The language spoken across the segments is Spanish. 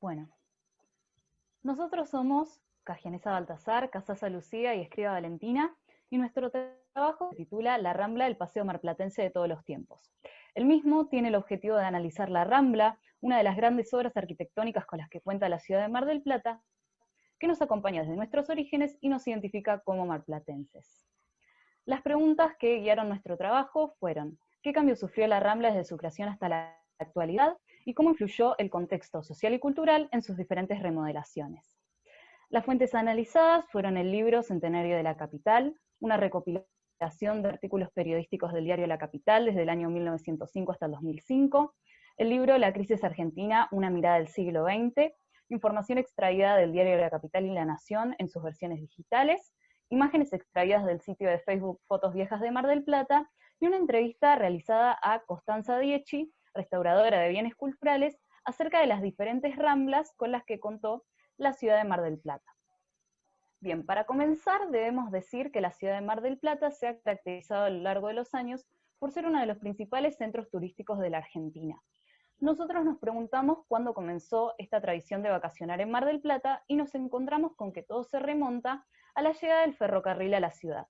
Bueno, nosotros somos Cagianesa Baltasar, Casasa Lucía y Escriba Valentina, y nuestro trabajo se titula La Rambla del Paseo Marplatense de todos los tiempos. El mismo tiene el objetivo de analizar la Rambla, una de las grandes obras arquitectónicas con las que cuenta la ciudad de Mar del Plata, que nos acompaña desde nuestros orígenes y nos identifica como marplatenses. Las preguntas que guiaron nuestro trabajo fueron: ¿qué cambio sufrió la Rambla desde su creación hasta la actualidad? ¿Y cómo influyó el contexto social y cultural en sus diferentes remodelaciones? Las fuentes analizadas fueron el libro Centenario de la Capital, una recopilación de artículos periodísticos del diario La Capital desde el año 1905 hasta el 2005, el libro La Crisis Argentina, una mirada del siglo XX, información extraída del diario La Capital y La Nación en sus versiones digitales, imágenes extraídas del sitio de Facebook Fotos Viejas de Mar del Plata, y una entrevista realizada a Costanza Dieci, restauradora de bienes culturales, acerca de las diferentes ramblas con las que contó la ciudad de Mar del Plata. Bien, para comenzar debemos decir que la ciudad de Mar del Plata se ha caracterizado a lo largo de los años por ser uno de los principales centros turísticos de la Argentina. Nosotros nos preguntamos cuándo comenzó esta tradición de vacacionar en Mar del Plata y nos encontramos con que todo se remonta a la llegada del ferrocarril a la ciudad.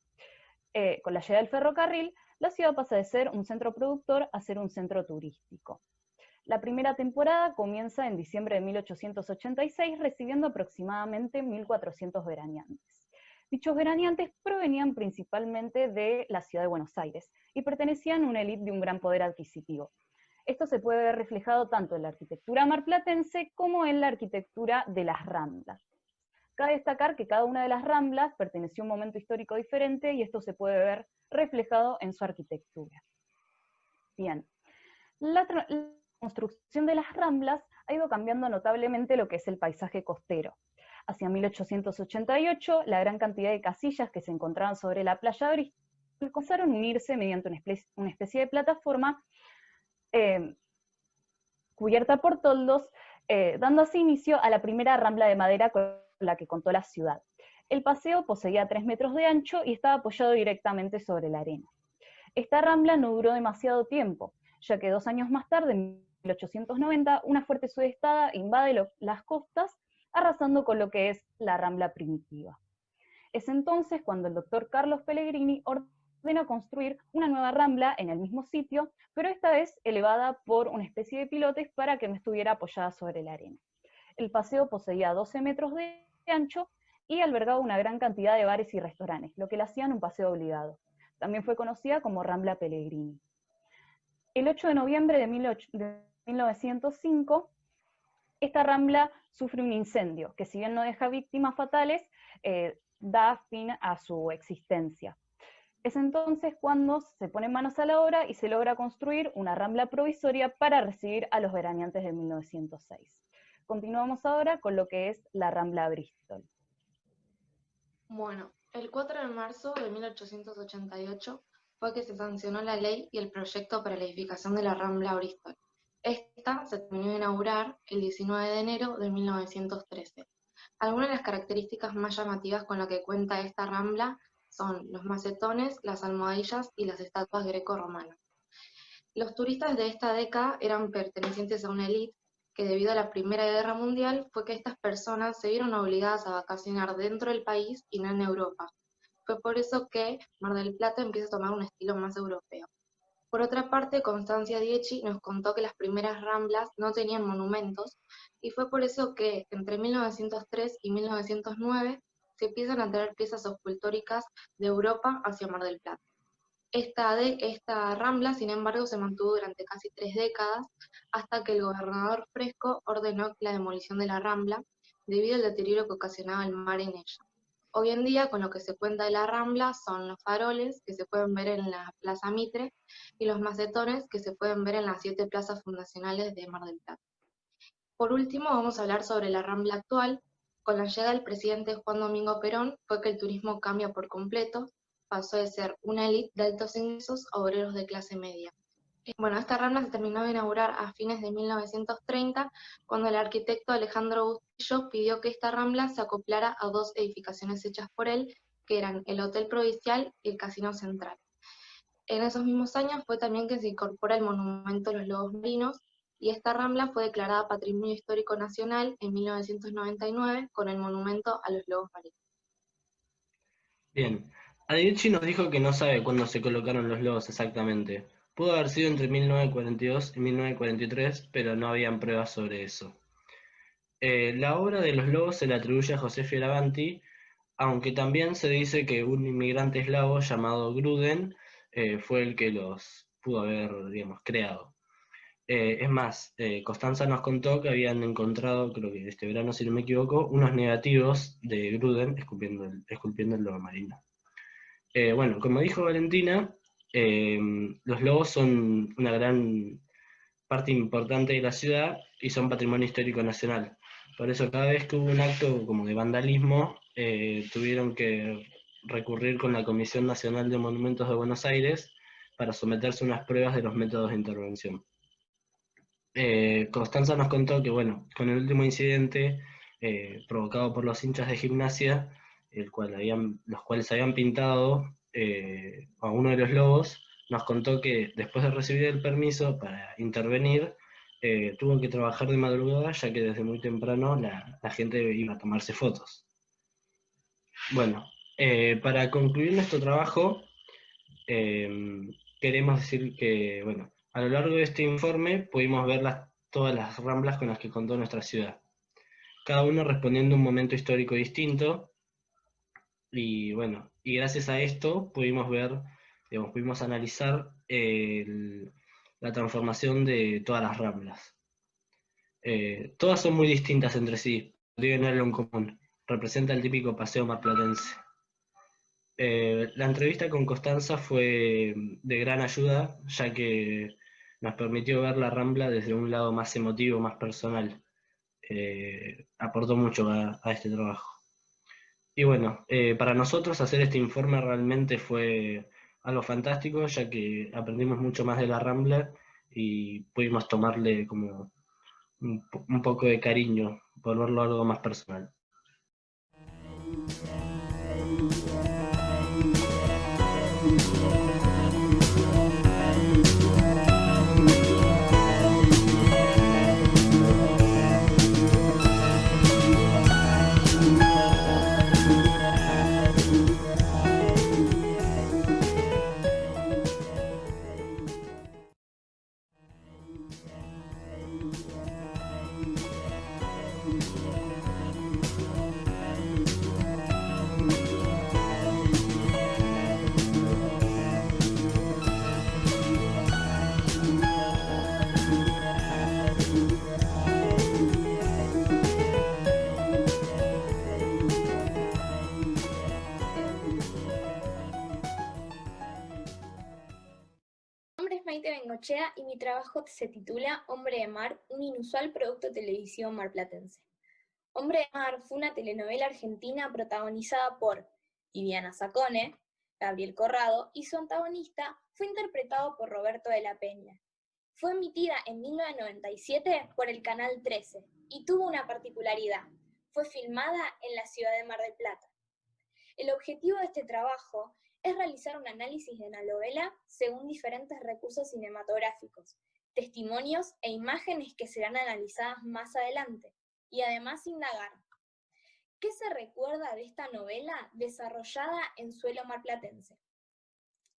Con la llegada del ferrocarril, la ciudad pasa de ser un centro productor a ser un centro turístico. La primera temporada comienza en diciembre de 1886, recibiendo aproximadamente 1.400 veraneantes. Dichos veraneantes provenían principalmente de la ciudad de Buenos Aires y pertenecían a una élite de un gran poder adquisitivo. Esto se puede ver reflejado tanto en la arquitectura marplatense como en la arquitectura de las Ramblas. Cabe destacar que cada una de las Ramblas perteneció a un momento histórico diferente y esto se puede ver reflejado en su arquitectura. Bien, la construcción de las Ramblas ha ido cambiando notablemente lo que es el paisaje costero. Hacia 1888, la gran cantidad de casillas que se encontraban sobre la playa de Bristol comenzaron a unirse mediante una especie de plataforma cubierta por toldos, dando así inicio a la primera rambla de madera con la que contó la ciudad. El paseo poseía 3 metros de ancho y estaba apoyado directamente sobre la arena. Esta rambla no duró demasiado tiempo, ya que 2 años más tarde, en 1890, una fuerte sudestada invade las costas, arrasando con lo que es la rambla primitiva. Es entonces cuando el doctor Carlos Pellegrini ordena construir una nueva rambla en el mismo sitio, pero esta vez elevada por una especie de pilotes para que no estuviera apoyada sobre la arena. El paseo poseía 12 metros de ancho y albergaba una gran cantidad de bares y restaurantes, lo que le hacían un paseo obligado. También fue conocida como Rambla Pellegrini. El 8 de noviembre de 1905, esta rambla sufre un incendio, que si bien no deja víctimas fatales, da fin a su existencia. Es entonces cuando se pone manos a la obra y se logra construir una rambla provisoria para recibir a los veraneantes de 1906. Continuamos ahora con lo que es la Rambla Bristol. Bueno, el 4 de marzo de 1888 fue que se sancionó la ley y el proyecto para la edificación de la Rambla Bristol. Esta se terminó de inaugurar el 19 de enero de 1913. Algunas de las características más llamativas con las que cuenta esta rambla son los macetones, las almohadillas y las estatuas greco-romanas. Los turistas de esta década eran pertenecientes a una élite que debido a la Primera Guerra Mundial fue que estas personas se vieron obligadas a vacacionar dentro del país y no en Europa. Fue por eso que Mar del Plata empieza a tomar un estilo más europeo. Por otra parte, Constancia Dieci nos contó que las primeras ramblas no tenían monumentos y fue por eso que entre 1903 y 1909 se empiezan a traer piezas escultóricas de Europa hacia Mar del Plata. Esta rambla, sin embargo, se mantuvo durante casi 3 décadas hasta que el gobernador Fresco ordenó la demolición de la rambla debido al deterioro que ocasionaba el mar en ella. Hoy en día, con lo que se cuenta de la rambla son los faroles que se pueden ver en la Plaza Mitre y los macetones que se pueden ver en las 7 plazas fundacionales de Mar del Plata. Por último, vamos a hablar sobre la rambla actual. Con la llegada del presidente Juan Domingo Perón fue que el turismo cambia por completo, pasó de ser una élite de altos ingresos a obreros de clase media. Bueno, esta rambla se terminó de inaugurar a fines de 1930, cuando el arquitecto Alejandro Bustillo pidió que esta rambla se acoplara a 2 edificaciones hechas por él, que eran el Hotel Provincial y el Casino Central. En esos mismos años fue también que se incorpora el monumento a los lobos marinos, y esta rambla fue declarada Patrimonio Histórico Nacional en 1999 con el monumento a los lobos marinos. Bien, Adiucci nos dijo que no sabe cuándo se colocaron los lobos exactamente. Pudo haber sido entre 1942 y 1943, pero no habían pruebas sobre eso. La obra de los lobos se le atribuye a José Fioravanti, aunque también se dice que un inmigrante eslavo llamado Gruden fue el que los pudo haber, digamos, creado. Es más, Constanza nos contó que habían encontrado, creo que este verano, si no me equivoco, unos negativos de Gruden esculpiendo el lobo marino. Bueno, como dijo Valentina, los lobos son una gran parte importante de la ciudad y son patrimonio histórico nacional. Por eso cada vez que hubo un acto como de vandalismo, tuvieron que recurrir con la Comisión Nacional de Monumentos de Buenos Aires para someterse a unas pruebas de los métodos de intervención. Constanza nos contó que, bueno, con el último incidente provocado por los hinchas de Gimnasia, los cuales habían pintado a uno de los lobos, nos contó que después de recibir el permiso para intervenir, tuvo que trabajar de madrugada, ya que desde muy temprano la gente iba a tomarse fotos. Bueno, para concluir nuestro trabajo, queremos decir que, bueno, a lo largo de este informe pudimos ver todas las ramblas con las que contó nuestra ciudad, cada uno respondiendo a un momento histórico distinto, y bueno, y gracias a esto pudimos ver, digamos, pudimos analizar la transformación de todas las ramblas. Todas son muy distintas entre sí, tienen algo en común, representa el típico paseo marplatense. La entrevista con Constanza fue de gran ayuda, ya que nos permitió ver la Rambla desde un lado más emotivo, más personal. Aportó mucho a este trabajo. Y bueno, para nosotros hacer este informe realmente fue algo fantástico, ya que aprendimos mucho más de la Rambla y pudimos tomarle como un poco de cariño, volverlo algo más personal. Y mi trabajo se titula Hombre de Mar, un inusual producto televisivo marplatense. Hombre de Mar fue una telenovela argentina protagonizada por Viviana Sacone, Gabriel Corrado, y su antagonista fue interpretado por Roberto de la Peña. Fue emitida en 1997 por el Canal 13 y tuvo una particularidad: fue filmada en la ciudad de Mar del Plata. El objetivo de este trabajo es realizar un análisis de la novela según diferentes recursos cinematográficos, testimonios e imágenes que serán analizadas más adelante, y además indagar ¿qué se recuerda de esta novela desarrollada en suelo marplatense?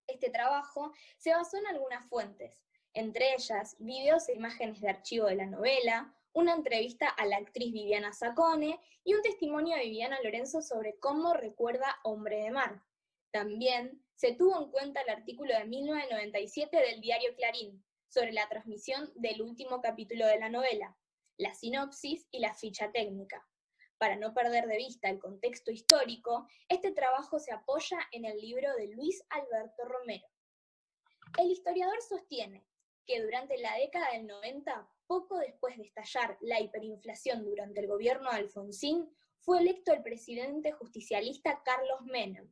Este trabajo se basó en algunas fuentes, entre ellas videos e imágenes de archivo de la novela, una entrevista a la actriz Viviana Sacone y un testimonio de Viviana Lorenzo sobre cómo recuerda Hombre de Mar. También se tuvo en cuenta el artículo de 1997 del diario Clarín sobre la transmisión del último capítulo de la novela, la sinopsis y la ficha técnica. Para no perder de vista el contexto histórico, este trabajo se apoya en el libro de Luis Alberto Romero. El historiador sostiene que durante la década del 90, poco después de estallar la hiperinflación durante el gobierno de Alfonsín, fue electo el presidente justicialista Carlos Menem.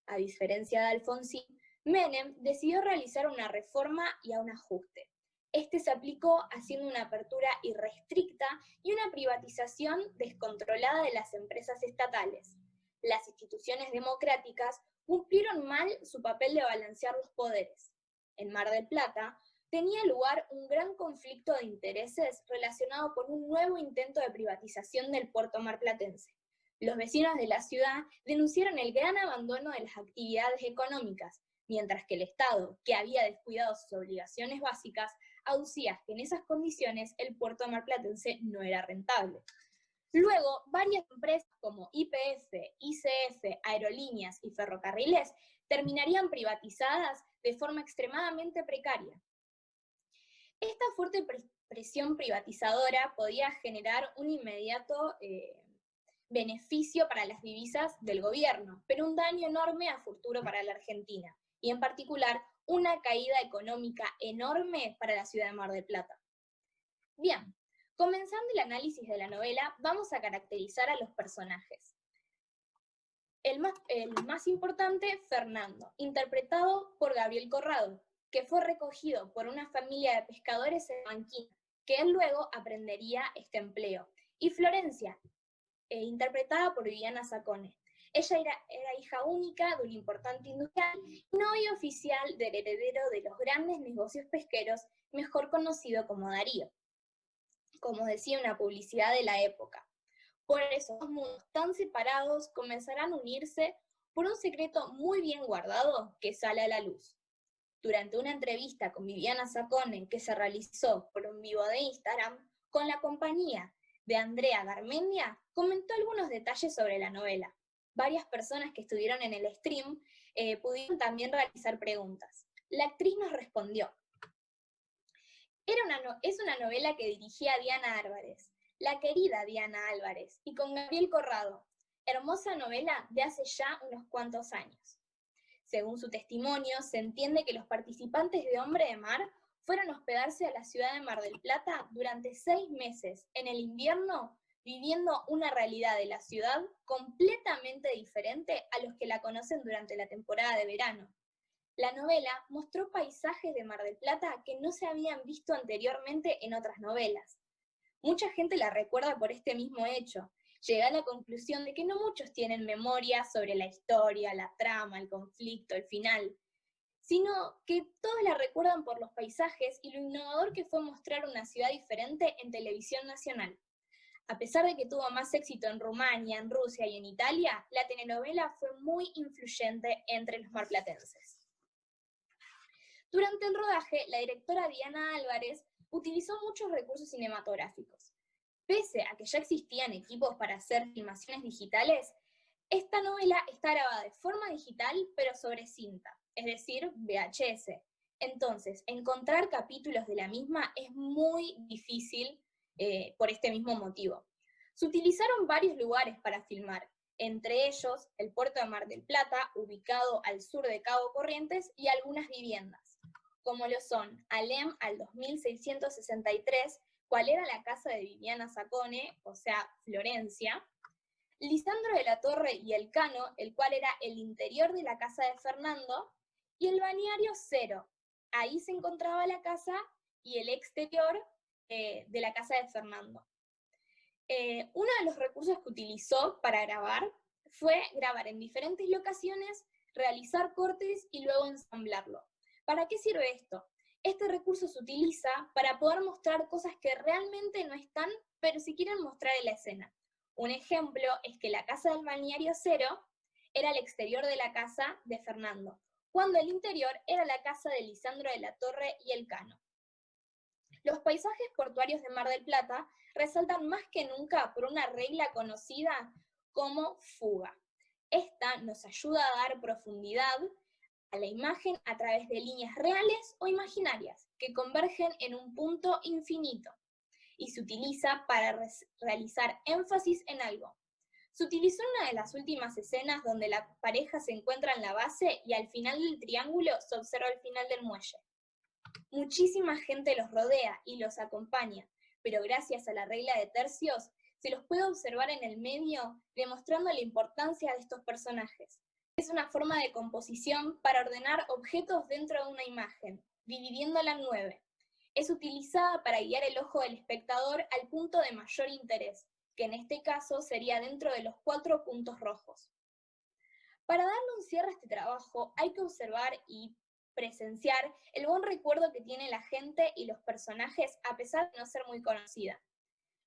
A diferencia de Alfonsín, Menem decidió realizar una reforma y un ajuste. Este se aplicó haciendo una apertura irrestricta y una privatización descontrolada de las empresas estatales. Las instituciones democráticas cumplieron mal su papel de balancear los poderes. En Mar del Plata, tenía lugar un gran conflicto de intereses relacionado con un nuevo intento de privatización del puerto marplatense. Los vecinos de la ciudad denunciaron el gran abandono de las actividades económicas, mientras que el Estado, que había descuidado sus obligaciones básicas, aducía que en esas condiciones el puerto marplatense no era rentable. Luego, varias empresas como YPF, ICF, Aerolíneas y Ferrocarriles terminarían privatizadas de forma extremadamente precaria. Esta fuerte presión privatizadora podía generar un inmediato beneficio para las divisas del gobierno, pero un daño enorme a futuro para la Argentina, y en particular una caída económica enorme para la ciudad de Mar del Plata. Bien, comenzando el análisis de la novela, vamos a caracterizar a los personajes. El más importante, Fernando, interpretado por Gabriel Corrado, que fue recogido por una familia de pescadores en Banquina, que él luego aprendería este empleo. Y Florencia, interpretada por Viviana Sacone. Ella era hija única de un importante industrial y novia oficial del heredero de los grandes negocios pesqueros, mejor conocido como Darío, como decía una publicidad de la época. Por eso, los mundos tan separados comenzarán a unirse por un secreto muy bien guardado que sale a la luz. Durante una entrevista con Viviana Sacone que se realizó por un vivo de Instagram, con la compañía de Andrea Garmendia, comentó algunos detalles sobre la novela. Varias personas que estuvieron en el stream pudieron también realizar preguntas. La actriz nos respondió: es una novela que dirigía Diana Álvarez, la querida Diana Álvarez, y con Gabriel Corrado. Hermosa novela de hace ya unos cuantos años. Según su testimonio, se entiende que los participantes de Hombre de Mar fueron a hospedarse a la ciudad de Mar del Plata durante 6 meses, en el invierno, viviendo una realidad de la ciudad completamente diferente a los que la conocen durante la temporada de verano. La novela mostró paisajes de Mar del Plata que no se habían visto anteriormente en otras novelas. Mucha gente la recuerda por este mismo hecho. Llegué a la conclusión de que no muchos tienen memoria sobre la historia, la trama, el conflicto, el final, sino que todos la recuerdan por los paisajes y lo innovador que fue mostrar una ciudad diferente en televisión nacional. A pesar de que tuvo más éxito en Rumania, en Rusia y en Italia, la telenovela fue muy influyente entre los marplatenses. Durante el rodaje, la directora Diana Álvarez utilizó muchos recursos cinematográficos. Pese a que ya existían equipos para hacer filmaciones digitales, esta novela está grabada de forma digital, pero sobre cinta, es decir, VHS. Entonces, encontrar capítulos de la misma es muy difícil por este mismo motivo. Se utilizaron varios lugares para filmar, entre ellos el puerto de Mar del Plata, ubicado al sur de Cabo Corrientes, y algunas viviendas, como lo son Alem al 2663, cual era la casa de Viviana Sacone, o sea, Florencia, Lisandro de la Torre y El Cano, el cual era el interior de la casa de Fernando, y el balneario Cero. Ahí se encontraba la casa y el exterior de la casa de Fernando. Uno de los recursos que utilizó para grabar fue grabar en diferentes locaciones, realizar cortes y luego ensamblarlo. ¿Para qué sirve esto? Este recurso se utiliza para poder mostrar cosas que realmente no están, pero sí quieren mostrar en la escena. Un ejemplo es que la casa del balneario Cero era el exterior de la casa de Fernando, cuando el interior era la casa de Lisandro de la Torre y El Cano. Los paisajes portuarios de Mar del Plata resaltan más que nunca por una regla conocida como fuga. Esta nos ayuda a dar profundidad a la imagen a través de líneas reales o imaginarias que convergen en un punto infinito y se utiliza para realizar énfasis en algo. Se utilizó en una de las últimas escenas donde la pareja se encuentra en la base y al final del triángulo se observa el final del muelle. Muchísima gente los rodea y los acompaña, pero gracias a la regla de tercios se los puede observar en el medio, demostrando la importancia de estos personajes. Es una forma de composición para ordenar objetos dentro de una imagen, dividiéndola en 9. Es utilizada para guiar el ojo del espectador al punto de mayor interés, que en este caso sería dentro de los 4 puntos rojos. Para darle un cierre a este trabajo hay que observar y presenciar el buen recuerdo que tiene la gente y los personajes a pesar de no ser muy conocida.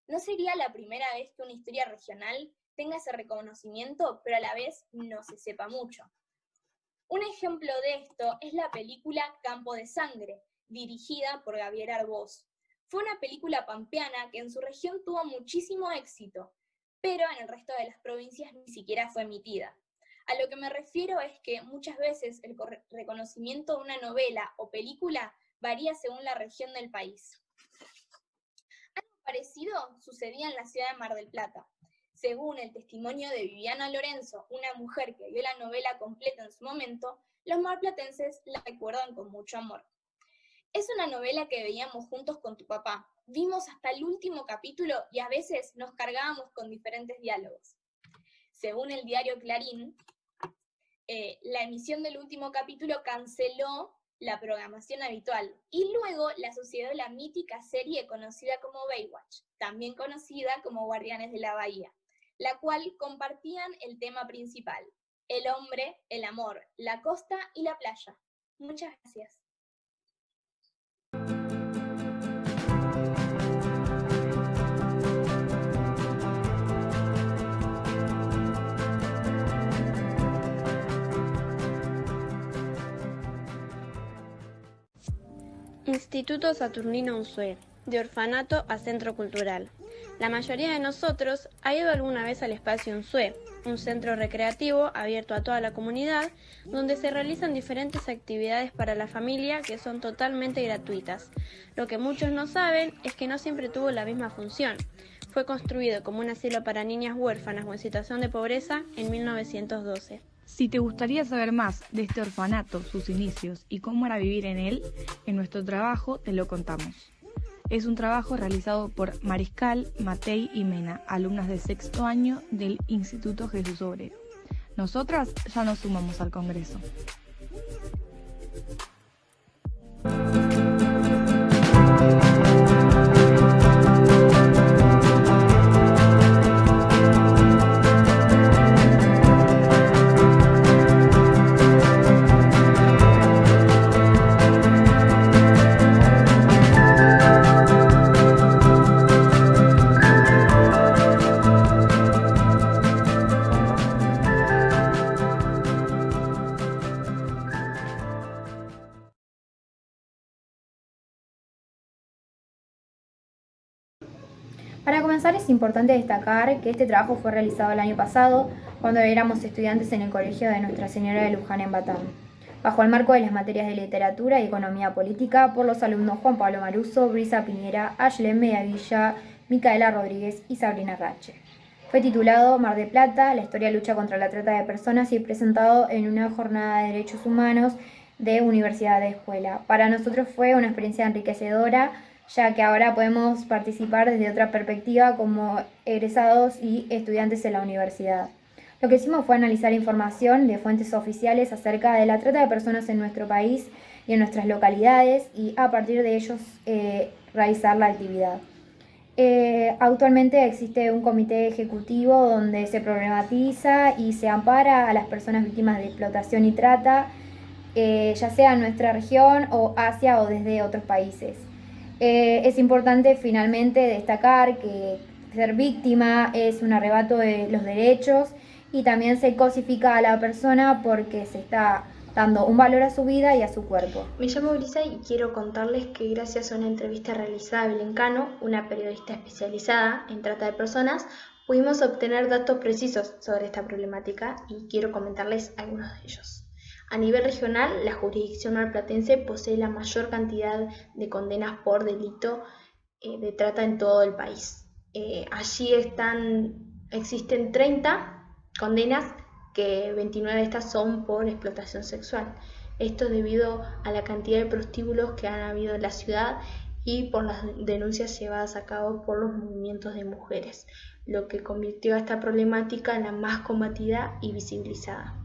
No sería la primera vez que una historia regional tenga ese reconocimiento, pero a la vez no se sepa mucho. Un ejemplo de esto es la película Campo de Sangre, dirigida por Gabriel Arbós. Fue una película pampeana que en su región tuvo muchísimo éxito, pero en el resto de las provincias ni siquiera fue emitida. A lo que me refiero es que muchas veces el reconocimiento de una novela o película varía según la región del país. Algo parecido sucedía en la ciudad de Mar del Plata. Según el testimonio de Viviana Lorenzo, una mujer que vio la novela completa en su momento, los marplatenses la recuerdan con mucho amor. Es una novela que veíamos juntos con tu papá. Vimos hasta el último capítulo y a veces nos cargábamos con diferentes diálogos. Según el diario Clarín, la emisión del último capítulo canceló la programación habitual y luego la sucedió la mítica serie conocida como Baywatch, también conocida como Guardianes de la Bahía, la cual compartían el tema principal: el hombre, el amor, la costa y la playa. Muchas gracias. Instituto Saturnino Unzué, de orfanato a centro cultural. La mayoría de nosotros ha ido alguna vez al espacio Unzué, un centro recreativo abierto a toda la comunidad, donde se realizan diferentes actividades para la familia que son totalmente gratuitas. Lo que muchos no saben es que no siempre tuvo la misma función. Fue construido como un asilo para niñas huérfanas o en situación de pobreza en 1912. Si te gustaría saber más de este orfanato, sus inicios y cómo era vivir en él, en nuestro trabajo te lo contamos. Es un trabajo realizado por Mariscal, Matei y Mena, alumnas de 6º año del Instituto Jesús Obrero. Nosotras ya nos sumamos al Congreso. Para comenzar, es importante destacar que este trabajo fue realizado el año pasado, cuando éramos estudiantes en el colegio de Nuestra Señora de Luján en Batán, bajo el marco de las materias de literatura y economía política por los alumnos Juan Pablo Maruso, Brisa Piñera, Ashley Mediavilla, Micaela Rodríguez y Sabrina Rache. Fue titulado Mar del Plata, la historia de lucha contra la trata de personas y presentado en una jornada de derechos humanos de Universidad de Escuela. Para nosotros fue una experiencia enriquecedora, ya que ahora podemos participar desde otra perspectiva como egresados y estudiantes en la universidad. Lo que hicimos fue analizar información de fuentes oficiales acerca de la trata de personas en nuestro país y en nuestras localidades y a partir de ellos realizar la actividad. Actualmente existe un comité ejecutivo donde se problematiza y se ampara a las personas víctimas de explotación y trata, ya sea en nuestra región o Asia o desde otros países. Es importante finalmente destacar que ser víctima es un arrebato de los derechos y también se cosifica a la persona porque se está dando un valor a su vida y a su cuerpo. Me llamo Brisa y quiero contarles que gracias a una entrevista realizada a Belén Cano, una periodista especializada en trata de personas, pudimos obtener datos precisos sobre esta problemática y quiero comentarles algunos de ellos. A nivel regional, la jurisdicción marplatense posee la mayor cantidad de condenas por delito de trata en todo el país. Allí existen 30 condenas, que 29 de estas son por explotación sexual. Esto es debido a la cantidad de prostíbulos que han habido en la ciudad y por las denuncias llevadas a cabo por los movimientos de mujeres, lo que convirtió a esta problemática en la más combatida y visibilizada.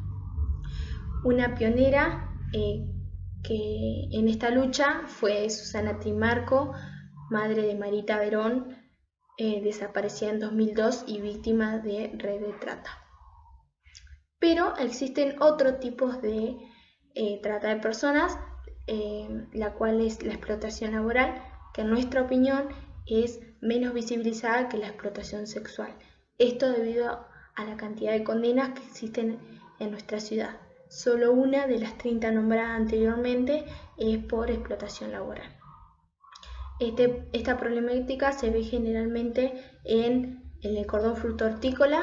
Una pionera que en esta lucha fue Susana Trimarco, madre de Marita Verón, desaparecida en 2002 y víctima de red de trata. Pero existen otros tipos de trata de personas, la cual es la explotación laboral, que en nuestra opinión es menos visibilizada que la explotación sexual. Esto debido a la cantidad de condenas que existen en nuestra ciudad. Solo una de las 30 nombradas anteriormente es por explotación laboral. Esta problemática se ve generalmente en el cordón fruto-hortícola,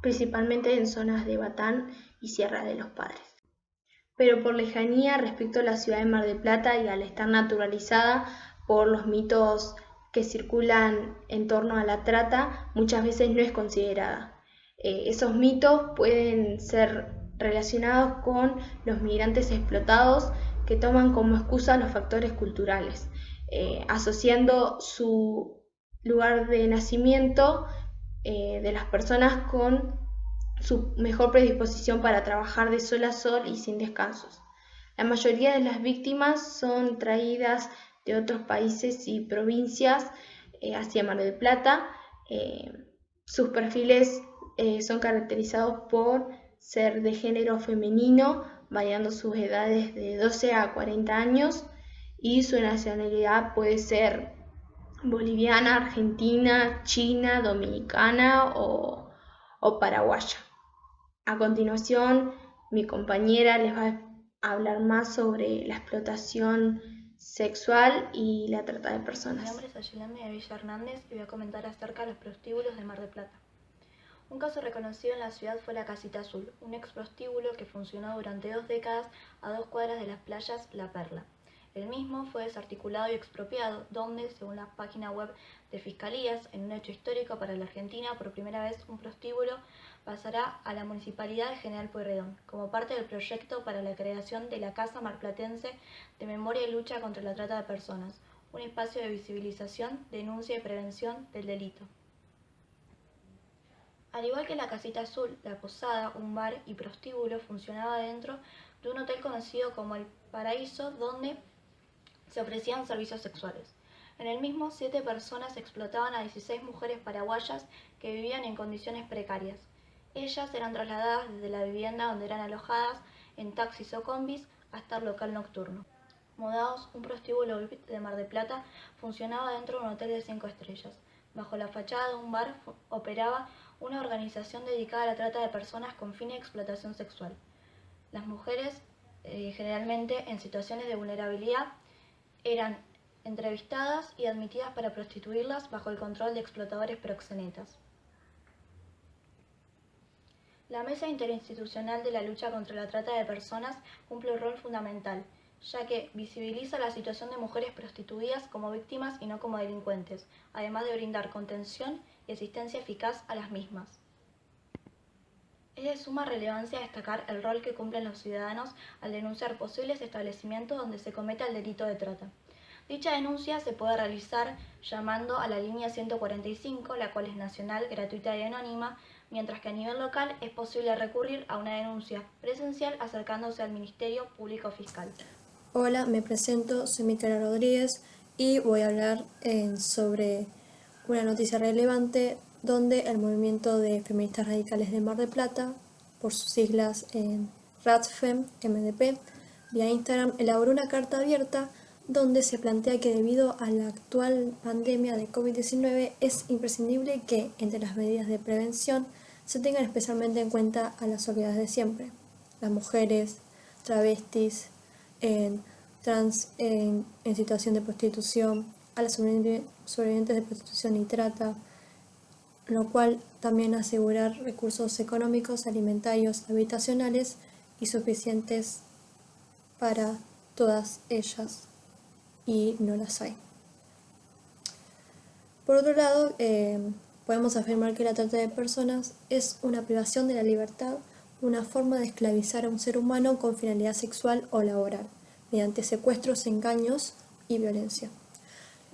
principalmente en zonas de Batán y Sierra de los Padres. Pero por lejanía respecto a la ciudad de Mar del Plata y al estar naturalizada por los mitos que circulan en torno a la trata, muchas veces no es considerada. Esos mitos pueden ser relacionados con los migrantes explotados que toman como excusa los factores culturales, asociando su lugar de nacimiento de las personas con su mejor predisposición para trabajar de sol a sol y sin descansos. La mayoría de las víctimas son traídas de otros países y provincias hacia Mar del Plata. Sus perfiles son caracterizados por ser de género femenino, variando sus edades de 12 a 40 años, y su nacionalidad puede ser boliviana, argentina, china, dominicana o paraguaya. A continuación, mi compañera les va a hablar más sobre la explotación sexual y la trata de personas. Mi nombre es Ayelami de Villa Hernández y voy a comentar acerca de los prostíbulos de Mar del Plata. Un caso reconocido en la ciudad fue la Casita Azul, un ex prostíbulo que funcionó durante 2 décadas a 2 cuadras de las playas La Perla. El mismo fue desarticulado y expropiado, donde, según la página web de Fiscalías, en un hecho histórico para la Argentina, por primera vez un prostíbulo pasará a la Municipalidad de General Pueyrredón, como parte del proyecto para la creación de la Casa Marplatense de Memoria y Lucha contra la Trata de Personas, un espacio de visibilización, denuncia y prevención del delito. Al igual que la Casita Azul, la posada, un bar y prostíbulo funcionaba dentro de un hotel conocido como El Paraíso, donde se ofrecían servicios sexuales. En el mismo, 7 personas explotaban a 16 mujeres paraguayas que vivían en condiciones precarias. Ellas eran trasladadas desde la vivienda donde eran alojadas en taxis o combis hasta el local nocturno. Modaos, un prostíbulo VIP de Mar del Plata, funcionaba dentro de un hotel de 5 estrellas. Bajo la fachada de un bar operaba una organización dedicada a la trata de personas con fines de explotación sexual. Las mujeres, generalmente en situaciones de vulnerabilidad, eran entrevistadas y admitidas para prostituirlas bajo el control de explotadores proxenetas. La Mesa Interinstitucional de la Lucha contra la Trata de Personas cumple un rol fundamental, ya que visibiliza la situación de mujeres prostituidas como víctimas y no como delincuentes, además de brindar contención y asistencia eficaz a las mismas. Es de suma relevancia destacar el rol que cumplen los ciudadanos al denunciar posibles establecimientos donde se cometa el delito de trata. Dicha denuncia se puede realizar llamando a la línea 145, la cual es nacional, gratuita y anónima, mientras que a nivel local es posible recurrir a una denuncia presencial acercándose al Ministerio Público Fiscal. Hola, me presento, soy Micaela Rodríguez y voy a hablar sobre una noticia relevante donde el movimiento de feministas radicales de Mar del Plata, por sus siglas en RADFEM, MDP, vía Instagram elaboró una carta abierta donde se plantea que debido a la actual pandemia de COVID-19 es imprescindible que, entre las medidas de prevención, se tengan especialmente en cuenta a las olvidadas de siempre, las mujeres, travestis, trans en situación de prostitución, a las sobrevivientes de prostitución y trata, lo cual también asegurar recursos económicos, alimentarios, habitacionales y suficientes para todas ellas, y no las hay. Por otro lado, podemos afirmar que la trata de personas es una privación de la libertad, una forma de esclavizar a un ser humano con finalidad sexual o laboral, mediante secuestros, engaños y violencia.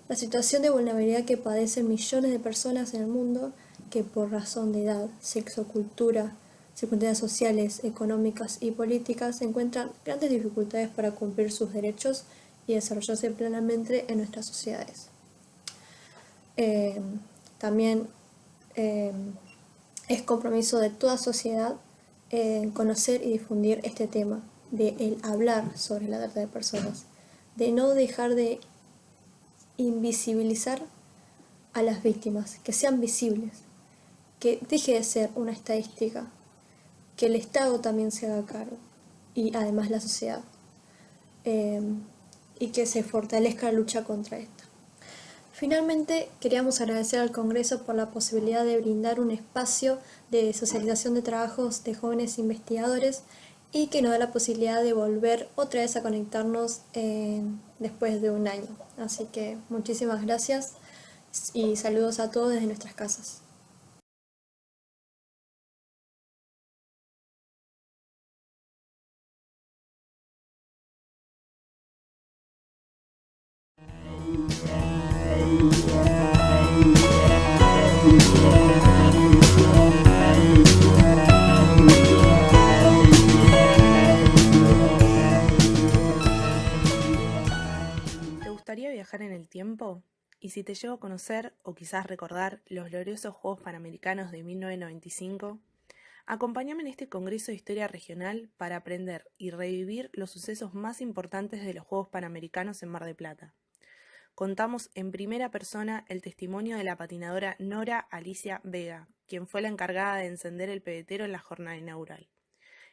La situación de vulnerabilidad que padecen millones de personas en el mundo que por razón de edad, sexo, cultura, circunstancias sociales, económicas y políticas encuentran grandes dificultades para cumplir sus derechos y desarrollarse plenamente en nuestras sociedades. También es compromiso de toda sociedad conocer y difundir este tema, de el hablar sobre la trata de personas, de no dejar de invisibilizar a las víctimas, que sean visibles, que deje de ser una estadística, que el Estado también se haga cargo y además la sociedad, y que se fortalezca la lucha contra esto. Finalmente, queríamos agradecer al Congreso por la posibilidad de brindar un espacio de socialización de trabajos de jóvenes investigadores y que nos da la posibilidad de volver otra vez a conectarnos después de un año. Así que muchísimas gracias y saludos a todos desde nuestras casas. ¿Te gustaría viajar en el tiempo? Y si te llevo a conocer o quizás recordar los gloriosos Juegos Panamericanos de 1995, acompáñame en este Congreso de Historia Regional para aprender y revivir los sucesos más importantes de los Juegos Panamericanos en Mar del Plata. Contamos en primera persona el testimonio de la patinadora Nora Alicia Vega, quien fue la encargada de encender el pebetero en la jornada inaugural.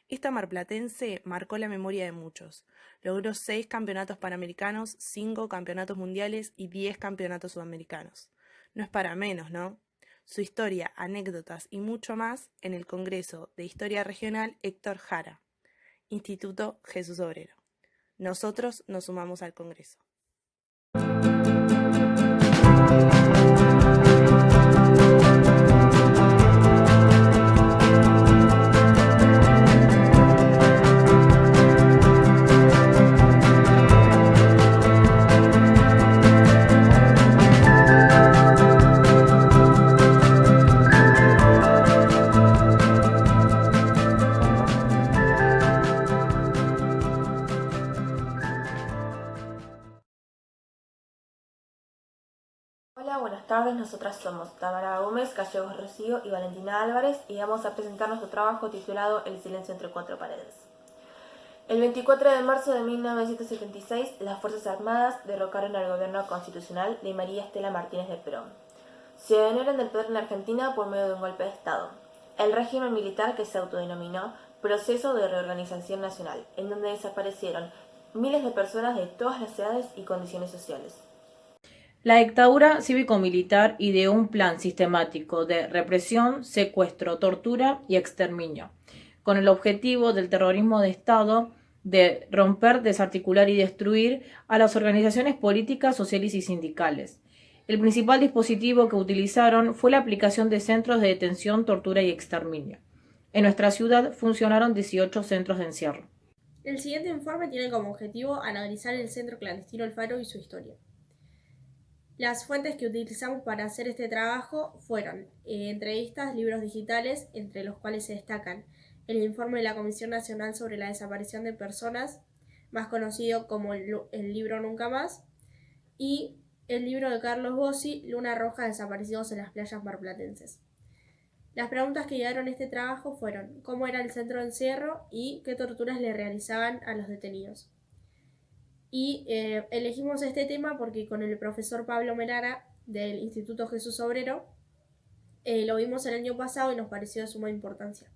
Esta marplatense marcó la memoria de muchos. Logró 6 campeonatos panamericanos, 5 campeonatos mundiales y 10 campeonatos sudamericanos. No es para menos, ¿no? Su historia, anécdotas y mucho más en el Congreso de Historia Regional Héctor Jara, Instituto Jesús Obrero. Nosotros nos sumamos al Congreso. Hola, buenas tardes. Nosotras somos Tamara Gómez, Gallegos Rocío y Valentina Álvarez y vamos a presentar nuestro trabajo titulado El silencio entre cuatro paredes. El 24 de marzo de 1976, las Fuerzas Armadas derrocaron al gobierno constitucional de María Estela Martínez de Perón. Se adueñaron del poder en Argentina por medio de un golpe de Estado. El régimen militar que se autodenominó Proceso de Reorganización Nacional, en donde desaparecieron miles de personas de todas las edades y condiciones sociales. La dictadura cívico-militar ideó un plan sistemático de represión, secuestro, tortura y exterminio, con el objetivo del terrorismo de Estado de romper, desarticular y destruir a las organizaciones políticas, sociales y sindicales. El principal dispositivo que utilizaron fue la aplicación de centros de detención, tortura y exterminio. En nuestra ciudad funcionaron 18 centros de encierro. El siguiente informe tiene como objetivo analizar el centro clandestino El Faro y su historia. Las fuentes que utilizamos para hacer este trabajo fueron entrevistas, libros digitales, entre los cuales se destacan el informe de la Comisión Nacional sobre la Desaparición de Personas, más conocido como el libro Nunca Más, y el libro de Carlos Bossi, Luna Roja, desaparecidos en las playas marplatenses. Las preguntas que guiaron este trabajo fueron cómo era el centro de encierro y qué torturas le realizaban a los detenidos. Y elegimos este tema porque con el profesor Pablo Merara del Instituto Jesús Obrero lo vimos el año pasado y nos pareció de suma importancia.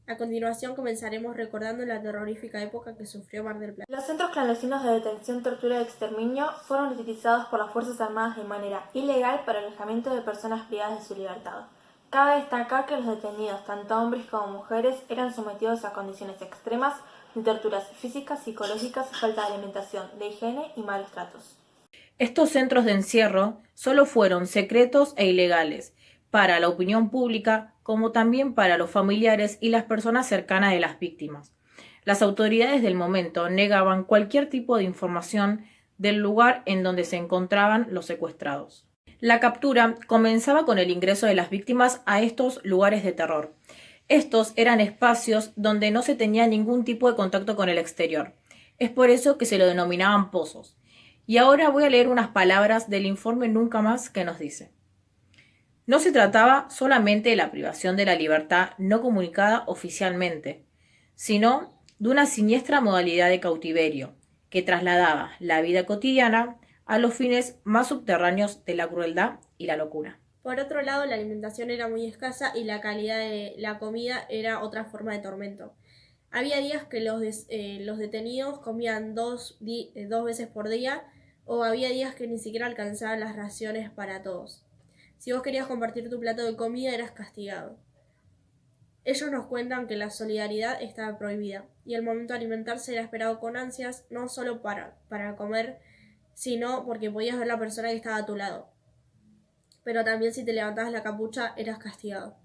A continuación comenzaremos recordando la terrorífica época que sufrió Mar del Plata. Los centros clandestinos de detención, tortura y exterminio fueron utilizados por las Fuerzas Armadas de manera ilegal para el alojamiento de personas privadas de su libertad. Cabe destacar que los detenidos, tanto hombres como mujeres, eran sometidos a condiciones extremas de torturas físicas, psicológicas, falta de alimentación, de higiene y malos tratos. Estos centros de encierro solo fueron secretos e ilegales para la opinión pública, como también para los familiares y las personas cercanas de las víctimas. Las autoridades del momento negaban cualquier tipo de información del lugar en donde se encontraban los secuestrados. La captura comenzaba con el ingreso de las víctimas a estos lugares de terror. Estos eran espacios donde no se tenía ningún tipo de contacto con el exterior. Es por eso que se lo denominaban pozos. Y ahora voy a leer unas palabras del informe Nunca Más que nos dice: no se trataba solamente de la privación de la libertad no comunicada oficialmente, sino de una siniestra modalidad de cautiverio que trasladaba la vida cotidiana a los fines más subterráneos de la crueldad y la locura. Por otro lado, la alimentación era muy escasa y la calidad de la comida era otra forma de tormento. Había días que los detenidos comían dos veces por día, o había días que ni siquiera alcanzaban las raciones para todos. Si vos querías compartir tu plato de comida, eras castigado. Ellos nos cuentan que la solidaridad estaba prohibida y el momento de alimentarse era esperado con ansias, no solo para comer, sino porque podías ver la persona que estaba a tu lado. Pero también si te levantabas la capucha, eras castigado.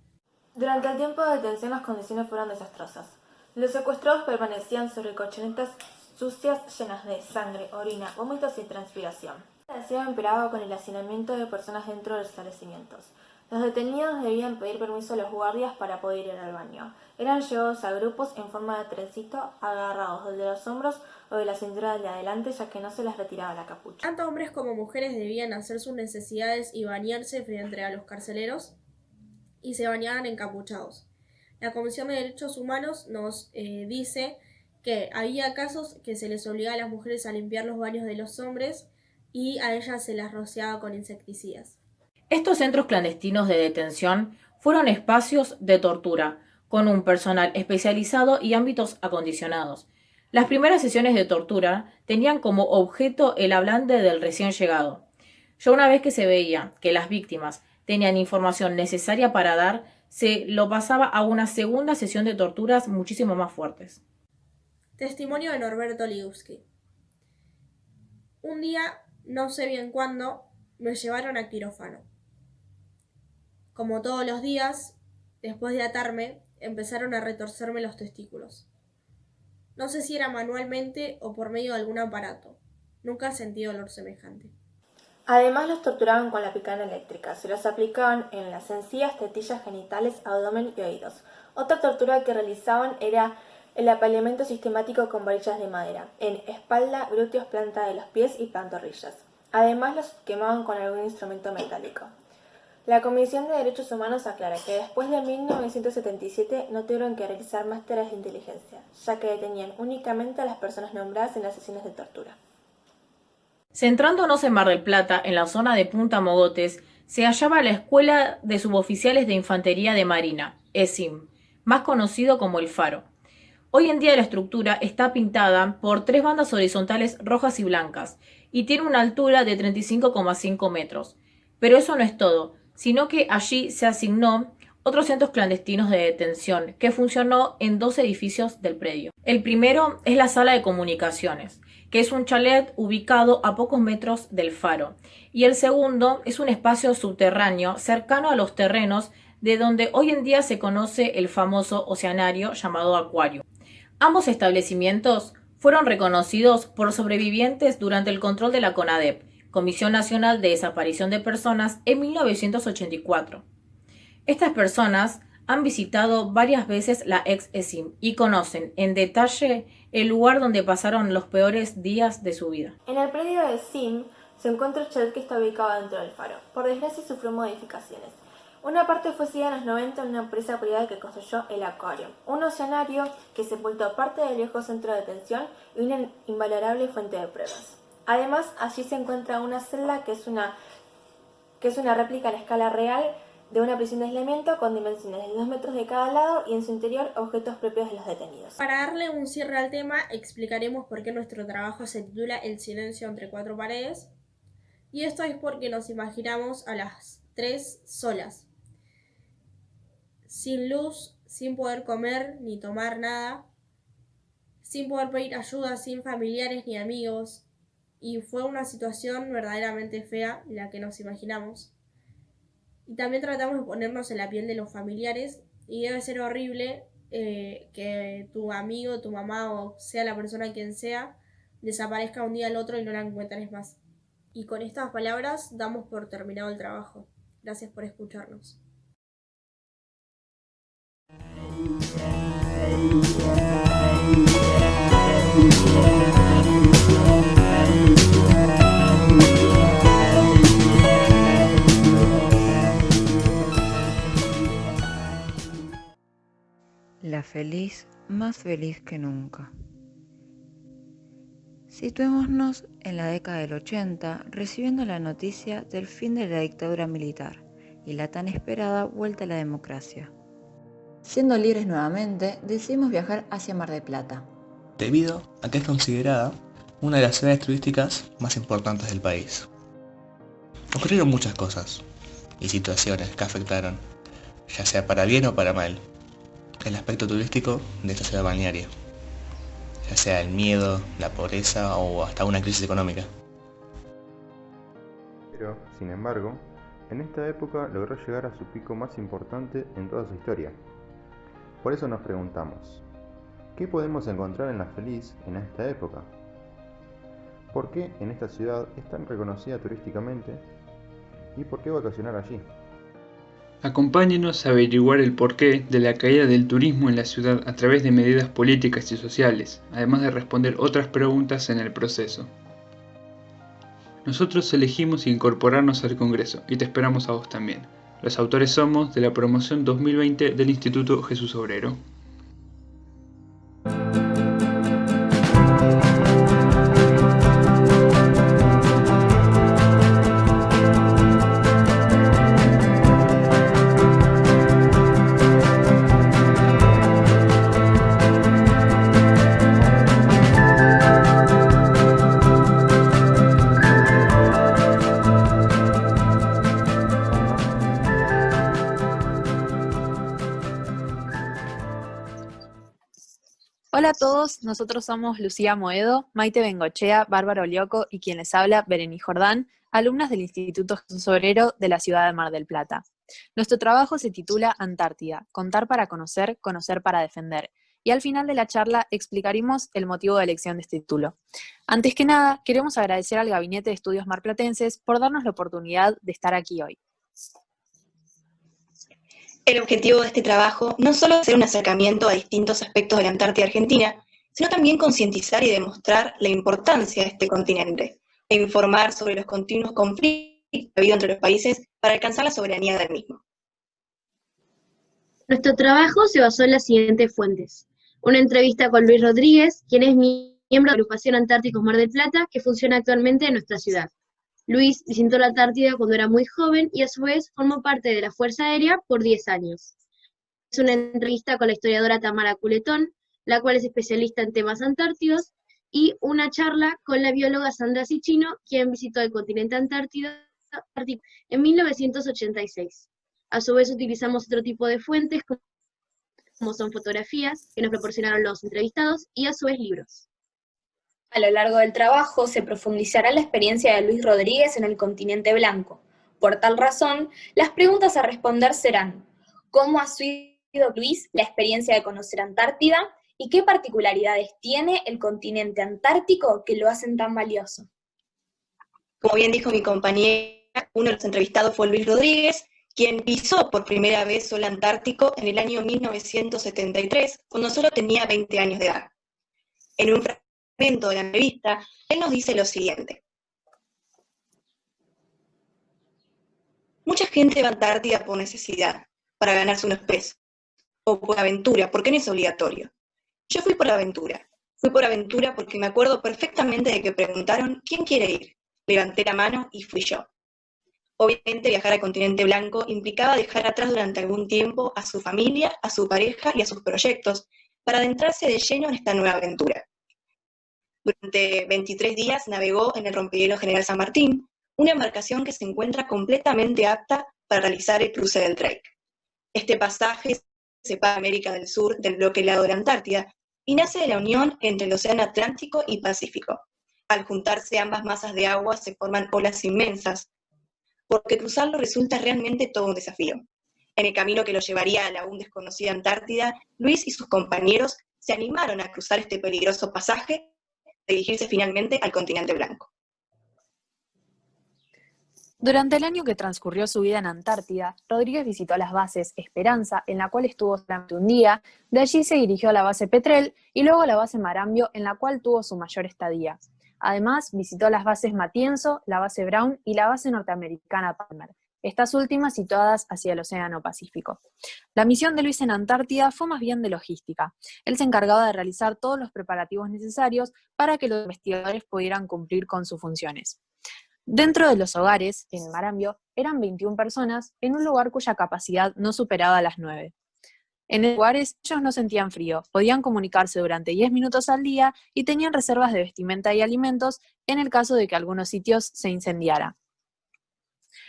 Durante el tiempo de detención las condiciones fueron desastrosas. Los secuestrados permanecían sobre colchonetas sucias llenas de sangre, orina, vómitos y transpiración. La deseo empeoraba con el hacinamiento de personas dentro de los establecimientos. Los detenidos debían pedir permiso a los guardias para poder ir al baño. Eran llevados a grupos en forma de trencito, agarrados de los hombros o de la cintura de adelante, ya que no se les retiraba la capucha. Tanto hombres como mujeres debían hacer sus necesidades y bañarse frente a los carceleros y se bañaban encapuchados. La Comisión de Derechos Humanos nos dice que había casos que se les obligaba a las mujeres a limpiar los baños de los hombres y a ellas se las rociaba con insecticidas. Estos centros clandestinos de detención fueron espacios de tortura, con un personal especializado y ámbitos acondicionados. Las primeras sesiones de tortura tenían como objeto el hablante del recién llegado. Ya una vez que se veía que las víctimas tenían información necesaria para dar, se lo pasaba a una segunda sesión de torturas muchísimo más fuertes. Testimonio de Norberto Liuski. Un día, no sé bien cuándo, me llevaron a quirófano. Como todos los días, después de atarme, empezaron a retorcerme los testículos. No sé si era manualmente o por medio de algún aparato. Nunca sentí dolor semejante. Además los torturaban con la picana eléctrica. Se los aplicaban en las encías, tetillas, genitales, abdomen y oídos. Otra tortura que realizaban era el apaleamiento sistemático con varillas de madera, en espalda, glúteos, planta de los pies y pantorrillas. Además los quemaban con algún instrumento metálico. La Comisión de Derechos Humanos aclara que después de 1977 no tuvieron que realizar más tareas de inteligencia, ya que detenían únicamente a las personas nombradas en las sesiones de tortura. Centrándonos en Mar del Plata, en la zona de Punta Mogotes, se hallaba la Escuela de Suboficiales de Infantería de Marina, ESIM, más conocido como El Faro. Hoy en día la estructura está pintada por 3 bandas horizontales rojas y blancas y tiene una altura de 35,5 metros. Pero eso no es todo, sino que allí se asignó otros centros clandestinos de detención que funcionó en 2 edificios del predio. El primero es la Sala de Comunicaciones, que es un chalet ubicado a pocos metros del faro, y el segundo es un espacio subterráneo cercano a los terrenos de donde hoy en día se conoce el famoso oceanario llamado Acuario. Ambos establecimientos fueron reconocidos por sobrevivientes durante el control de la CONADEP, Comisión Nacional de Desaparición de Personas, en 1984. Estas personas han visitado varias veces la ex-ESIM y conocen en detalle el lugar donde pasaron los peores días de su vida. En el predio de ESIM se encuentra el chalet que está ubicado dentro del faro. Por desgracia sufrió modificaciones. Una parte fue cedida en los 90 en una empresa privada que construyó el Acuario, un oceanario que sepultó parte del viejo centro de detención y una invalorable fuente de pruebas. Además, allí se encuentra una celda que es una réplica a la escala real de una prisión de aislamiento con dimensiones de 2 metros de cada lado y en su interior objetos propios de los detenidos. Para darle un cierre al tema, explicaremos por qué nuestro trabajo se titula El silencio entre 4 paredes. Y esto es porque nos imaginamos a las 3 solas, sin luz, sin poder comer ni tomar nada, sin poder pedir ayuda, sin familiares ni amigos. Y fue una situación verdaderamente fea la que nos imaginamos. Y también tratamos de ponernos en la piel de los familiares y debe ser horrible que tu amigo, tu mamá o sea la persona quien sea desaparezca un día al otro y no la encuentres más. Y con estas palabras damos por terminado el trabajo. Gracias por escucharnos. La feliz más feliz que nunca. Situémonos en la década del 80, recibiendo la noticia del fin de la dictadura militar y la tan esperada vuelta a la democracia. Siendo libres nuevamente, decidimos viajar hacia Mar del Plata, debido a que es considerada una de las ciudades turísticas más importantes del país. Ocurrieron muchas cosas y situaciones que afectaron, ya sea para bien o para mal, el aspecto turístico de esta ciudad balnearia, ya sea el miedo, la pobreza o hasta una crisis económica. Pero, sin embargo, en esta época logró llegar a su pico más importante en toda su historia. Por eso nos preguntamos, ¿qué podemos encontrar en La Feliz en esta época? ¿Por qué en esta ciudad es tan reconocida turísticamente? ¿Y por qué vacacionar allí? Acompáñenos a averiguar el porqué de la caída del turismo en la ciudad a través de medidas políticas y sociales, además de responder otras preguntas en el proceso. Nosotros elegimos incorporarnos al Congreso y te esperamos a vos también. Los autores somos de la promoción 2020 del Instituto Jesús Obrero. Hola a todos, nosotros somos Lucía Moedo, Maite Bengochea, Bárbara Olioco y quien les habla, Berení Jordán, alumnas del Instituto Jesús Obrero de la ciudad de Mar del Plata. Nuestro trabajo se titula Antártida, contar para conocer, conocer para defender, y al final de la charla explicaremos el motivo de elección de este título. Antes que nada, queremos agradecer al Gabinete de Estudios Marplatenses por darnos la oportunidad de estar aquí hoy. El objetivo de este trabajo no solo es hacer un acercamiento a distintos aspectos de la Antártida Argentina, sino también concientizar y demostrar la importancia de este continente, e informar sobre los continuos conflictos que ha habido entre los países para alcanzar la soberanía del mismo. Nuestro trabajo se basó en las siguientes fuentes. Una entrevista con Luis Rodríguez, quien es miembro de la Agrupación Antárticos Mar del Plata, que funciona actualmente en nuestra ciudad. Luis visitó la Antártida cuando era muy joven y a su vez formó parte de la Fuerza Aérea por 10 años. Es una entrevista con la historiadora Tamara Culetón, la cual es especialista en temas antártidos, y una charla con la bióloga Sandra Cicchino, quien visitó el continente antártico en 1986. A su vez utilizamos otro tipo de fuentes, como son fotografías, que nos proporcionaron los entrevistados, y a su vez libros. A lo largo del trabajo se profundizará la experiencia de Luis Rodríguez en el continente blanco. Por tal razón, las preguntas a responder serán: ¿cómo ha sido, Luis, la experiencia de conocer Antártida? ¿Y qué particularidades tiene el continente antártico que lo hacen tan valioso? Como bien dijo mi compañera, uno de los entrevistados fue Luis Rodríguez, quien pisó por primera vez suelo antártico en el año 1973, cuando solo tenía 20 años de edad. En un de la entrevista, él nos dice lo siguiente: mucha gente va a Antártida por necesidad, para ganarse unos pesos, o por aventura, porque no es obligatorio. Yo fui por aventura porque me acuerdo perfectamente de que preguntaron ¿quién quiere ir? Levanté la mano y fui yo. Obviamente viajar al continente blanco implicaba dejar atrás durante algún tiempo a su familia, a su pareja y a sus proyectos, para adentrarse de lleno en esta nueva aventura. Durante 23 días navegó en el rompehielos General San Martín, una embarcación que se encuentra completamente apta para realizar el cruce del Drake. Este pasaje separa América del Sur del bloque helado de la Antártida y nace de la unión entre el Océano Atlántico y Pacífico. Al juntarse ambas masas de agua se forman olas inmensas, porque cruzarlo resulta realmente todo un desafío. En el camino que lo llevaría a la aún desconocida Antártida, Luis y sus compañeros se animaron a cruzar este peligroso pasaje, dirigirse finalmente al continente blanco. Durante el año que transcurrió su vida en Antártida, Rodríguez visitó las bases Esperanza, en la cual estuvo solamente un día, de allí se dirigió a la base Petrel y luego a la base Marambio, en la cual tuvo su mayor estadía. Además, visitó las bases Matienzo, la base Brown y la base norteamericana Palmer, estas últimas situadas hacia el Océano Pacífico. La misión de Luis en Antártida fue más bien de logística. Él se encargaba de realizar todos los preparativos necesarios para que los investigadores pudieran cumplir con sus funciones. Dentro de los hogares, en Marambio, eran 21 personas en un lugar cuya capacidad no superaba las 9. En los lugares ellos no sentían frío, podían comunicarse durante 10 minutos al día y tenían reservas de vestimenta y alimentos en el caso de que algunos sitios se incendiaran.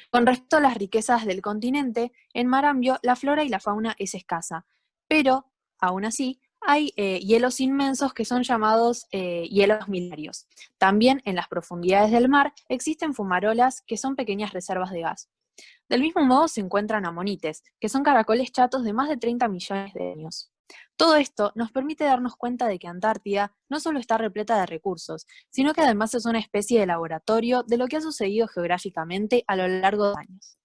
Con respecto a las riquezas del continente, en Marambio la flora y la fauna es escasa, pero, aún así, hay hielos inmensos que son llamados hielos milenarios. También en las profundidades del mar existen fumarolas que son pequeñas reservas de gas. Del mismo modo se encuentran amonites, que son caracoles chatos de más de 30 millones de años. Todo esto nos permite darnos cuenta de que Antártida no solo está repleta de recursos, sino que además es una especie de laboratorio de lo que ha sucedido geográficamente a lo largo de años.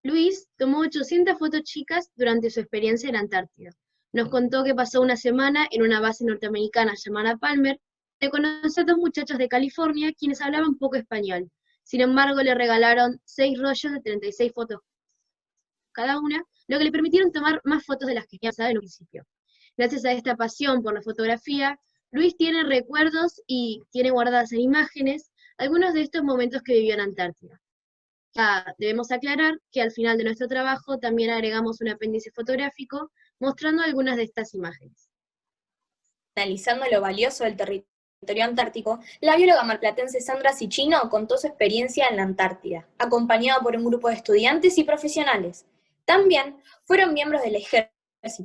Luis tomó 800 fotos chicas durante su experiencia en Antártida. Nos contó que pasó una semana en una base norteamericana llamada Palmer, donde conoció a 2 muchachos de California quienes hablaban poco español. Sin embargo, le regalaron 6 rollos de 36 fotos cada una, lo que le permitieron tomar más fotos de las que pensaba en un principio. Gracias a esta pasión por la fotografía, Luis tiene recuerdos y tiene guardadas en imágenes algunos de estos momentos que vivió en Antártida. Debemos aclarar que al final de nuestro trabajo también agregamos un apéndice fotográfico mostrando algunas de estas imágenes. Analizando lo valioso del territorio antártico, la bióloga marplatense Sandra Cichino contó su experiencia en la Antártida, acompañada por un grupo de estudiantes y profesionales. También fueron miembros del ejército,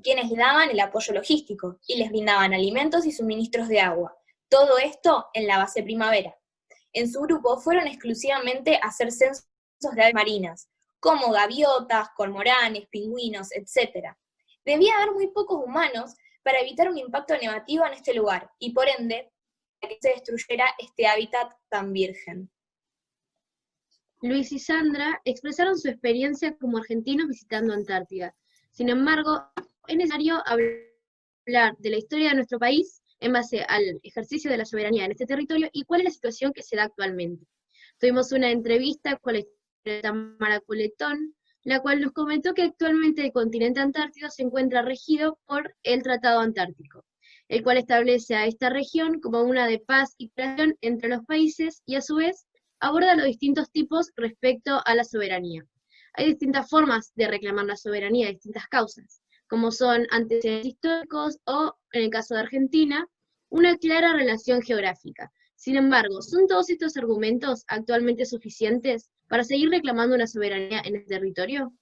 quienes le daban el apoyo logístico y les brindaban alimentos y suministros de agua. Todo esto en la base Primavera. En su grupo fueron exclusivamente a hacer censos de aves marinas, como gaviotas, cormoranes, pingüinos, etc. Debía haber muy pocos humanos para evitar un impacto negativo en este lugar, y por ende, para que se destruyera este hábitat tan virgen. Luis y Sandra expresaron su experiencia como argentinos visitando Antártida. Sin embargo, es necesario hablar de la historia de nuestro país en base al ejercicio de la soberanía en este territorio y cuál es la situación que se da actualmente. Tuvimos una entrevista con la historiadora Tamara Coletón, la cual nos comentó que actualmente el continente antártico se encuentra regido por el Tratado Antártico, el cual establece a esta región como una de paz y cooperación entre los países y a su vez aborda los distintos tipos respecto a la soberanía. Hay distintas formas de reclamar la soberanía, distintas causas, como son antecedentes históricos o, en el caso de Argentina, una clara relación geográfica. Sin embargo, ¿son todos estos argumentos actualmente suficientes para seguir reclamando una soberanía en el territorio?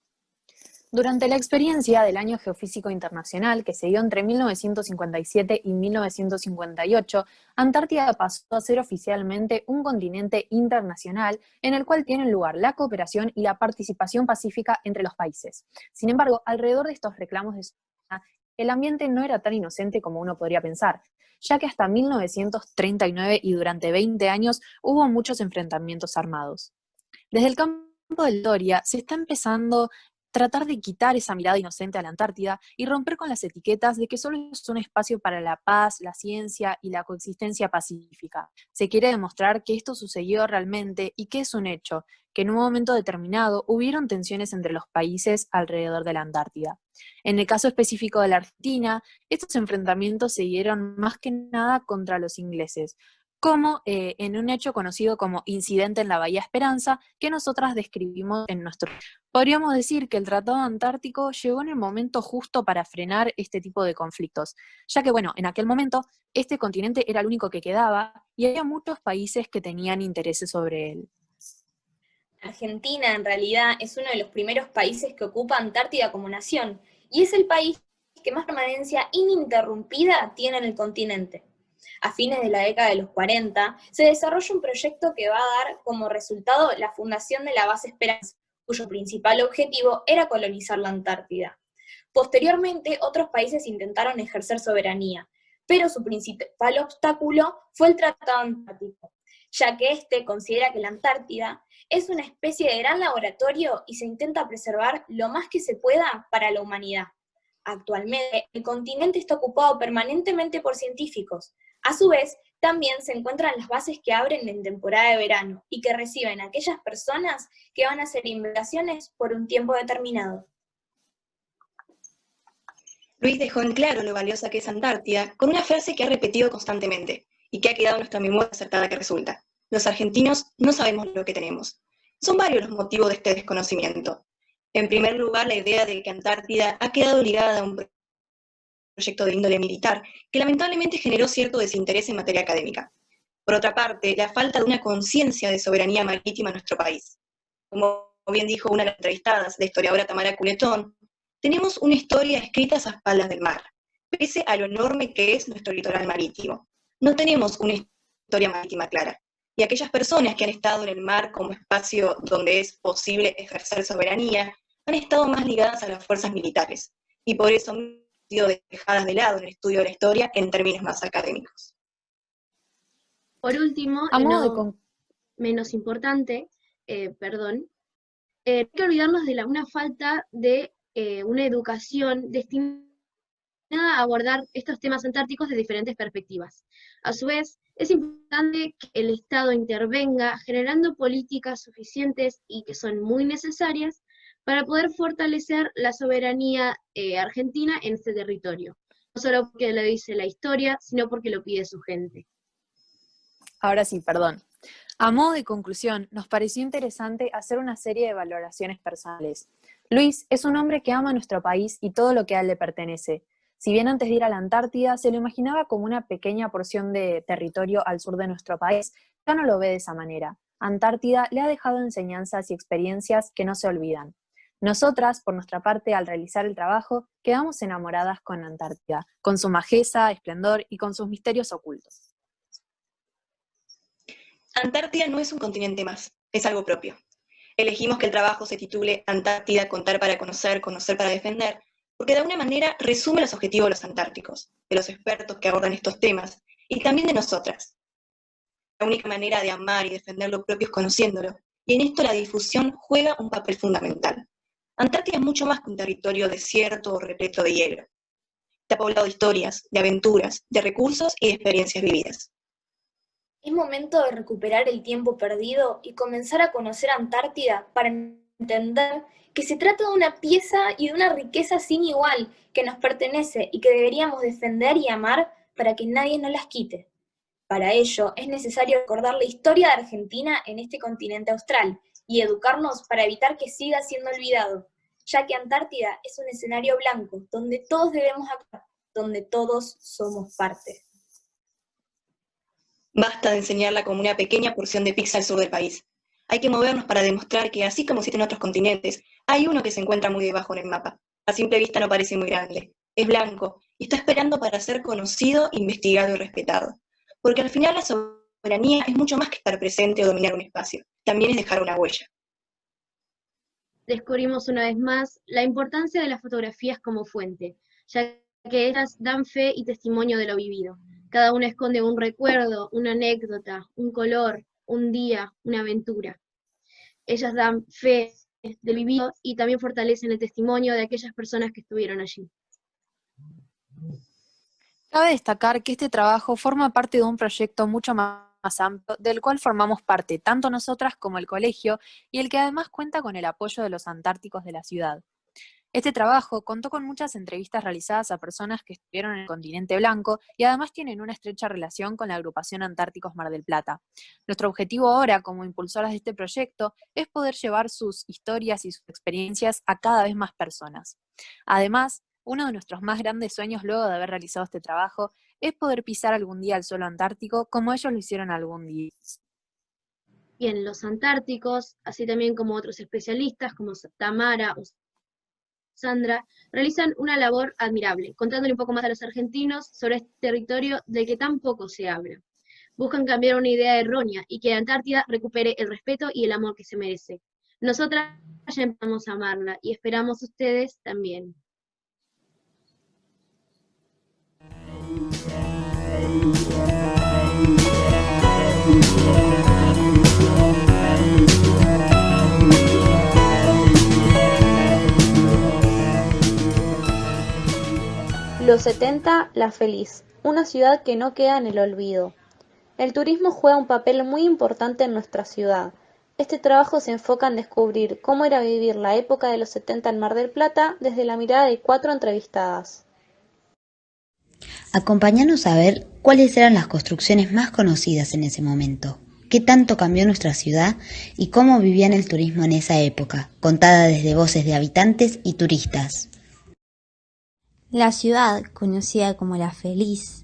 Durante la experiencia del Año Geofísico Internacional, que se dio entre 1957 y 1958, Antártida pasó a ser oficialmente un continente internacional en el cual tienen lugar la cooperación y la participación pacífica entre los países. Sin embargo, alrededor de estos reclamos de soberanía, el ambiente no era tan inocente como uno podría pensar, ya que hasta 1939 y durante 20 años hubo muchos enfrentamientos armados. Desde el campo de la historia se está empezando tratar de quitar esa mirada inocente a la Antártida y romper con las etiquetas de que solo es un espacio para la paz, la ciencia y la coexistencia pacífica. Se quiere demostrar que esto sucedió realmente y que es un hecho, que en un momento determinado hubieron tensiones entre los países alrededor de la Antártida. En el caso específico de la Argentina, estos enfrentamientos se dieron más que nada contra los ingleses, como en un hecho conocido como incidente en la Bahía Esperanza, que nosotras describimos en nuestro... Podríamos decir que el Tratado Antártico llegó en el momento justo para frenar este tipo de conflictos, ya que, bueno, en aquel momento este continente era el único que quedaba y había muchos países que tenían intereses sobre él. Argentina, en realidad, es uno de los primeros países que ocupa Antártida como nación, y es el país que más permanencia ininterrumpida tiene en el continente. A fines de la década de los 40, se desarrolla un proyecto que va a dar como resultado la fundación de la base Esperanza, cuyo principal objetivo era colonizar la Antártida. Posteriormente, otros países intentaron ejercer soberanía, pero su principal obstáculo fue el Tratado Antártico, ya que este considera que la Antártida es una especie de gran laboratorio y se intenta preservar lo más que se pueda para la humanidad. Actualmente, el continente está ocupado permanentemente por científicos. A su vez, También se encuentran las bases que abren en temporada de verano y que reciben a aquellas personas que van a hacer investigaciones por un tiempo determinado. Luis dejó en claro lo valiosa que es Antártida con una frase que ha repetido constantemente y que ha quedado en nuestra memoria acertada que resulta: los argentinos no sabemos lo que tenemos. Son varios los motivos de este desconocimiento. En primer lugar, la idea de que Antártida ha quedado ligada a un proyecto de índole militar, que lamentablemente generó cierto desinterés en materia académica. Por otra parte, la falta de una conciencia de soberanía marítima en nuestro país. Como bien dijo una de las entrevistadas, la historiadora Tamara Culetón, tenemos una historia escrita a espaldas del mar, pese a lo enorme que es nuestro litoral marítimo. No tenemos una historia marítima clara, y aquellas personas que han estado en el mar como espacio donde es posible ejercer soberanía, han estado más ligadas a las fuerzas militares, y por eso han sido dejadas de lado en el estudio de la historia en términos más académicos. Por último, y no menos importante, hay que olvidarnos de una falta de una educación destinada a abordar estos temas antárticos de diferentes perspectivas. A su vez, es importante que el Estado intervenga generando políticas suficientes y que son muy necesarias para poder fortalecer la soberanía argentina en este territorio. No solo porque lo dice la historia, sino porque lo pide su gente. Ahora sí, perdón. A modo de conclusión, nos pareció interesante hacer una serie de valoraciones personales. Luis es un hombre que ama nuestro país y todo lo que a él le pertenece. Si bien antes de ir a la Antártida se lo imaginaba como una pequeña porción de territorio al sur de nuestro país, ya no lo ve de esa manera. Antártida le ha dejado enseñanzas y experiencias que no se olvidan. Nosotras, por nuestra parte, al realizar el trabajo, quedamos enamoradas con Antártida, con su majeza, esplendor y con sus misterios ocultos. Antártida no es un continente más, es algo propio. Elegimos que el trabajo se titule Antártida, contar para conocer, conocer para defender, porque de alguna manera resume los objetivos de los antárticos, de los expertos que abordan estos temas, y también de nosotras. La única manera de amar y defender lo propio es conociéndolo, y en esto la difusión juega un papel fundamental. Antártida es mucho más que un territorio desierto o repleto de hielo. Está poblado de historias, de aventuras, de recursos y de experiencias vividas. Es momento de recuperar el tiempo perdido y comenzar a conocer Antártida para entender que se trata de una pieza y de una riqueza sin igual que nos pertenece y que deberíamos defender y amar para que nadie nos las quite. Para ello es necesario recordar la historia de Argentina en este continente austral y educarnos para evitar que siga siendo olvidado, ya que Antártida es un escenario blanco donde todos debemos actuar, donde todos somos parte. Basta de enseñarla como una pequeña porción de pizza al sur del país. Hay que movernos para demostrar que, así como existen otros continentes, hay uno que se encuentra muy debajo en el mapa. A simple vista no parece muy grande. Es blanco y está esperando para ser conocido, investigado y respetado. Porque al final la soberanía es mucho más que estar presente o dominar un espacio. También es dejar una huella. Descubrimos una vez más la importancia de las fotografías como fuente, ya que ellas dan fe y testimonio de lo vivido. Cada una esconde un recuerdo, una anécdota, un color, un día, una aventura. Ellas dan fe del vivido y también fortalecen el testimonio de aquellas personas que estuvieron allí. Cabe destacar que este trabajo forma parte de un proyecto mucho más amplio, del cual formamos parte tanto nosotras como el colegio, y el que además cuenta con el apoyo de los antárticos de la ciudad. Este trabajo contó con muchas entrevistas realizadas a personas que estuvieron en el continente blanco y además tienen una estrecha relación con la agrupación Antárticos Mar del Plata. Nuestro objetivo ahora, como impulsoras de este proyecto, es poder llevar sus historias y sus experiencias a cada vez más personas. Además, uno de nuestros más grandes sueños luego de haber realizado este trabajo es poder pisar algún día el suelo antártico como ellos lo hicieron algún día. Bien, los antárticos, así también como otros especialistas como Tamara o Sandra, realizan una labor admirable, contándole un poco más a los argentinos sobre este territorio del que tan poco se habla. Buscan cambiar una idea errónea y que la Antártida recupere el respeto y el amor que se merece. Nosotras ya empezamos a amarla y esperamos ustedes también. Los 70, La Feliz, una ciudad que no queda en el olvido. El turismo juega un papel muy importante en nuestra ciudad. Este trabajo se enfoca en descubrir cómo era vivir la época de los 70 en Mar del Plata desde la mirada de 4 entrevistadas. Acompáñanos a ver cuáles eran las construcciones más conocidas en ese momento, qué tanto cambió nuestra ciudad y cómo vivían el turismo en esa época, contada desde voces de habitantes y turistas. La ciudad, conocida como La Feliz,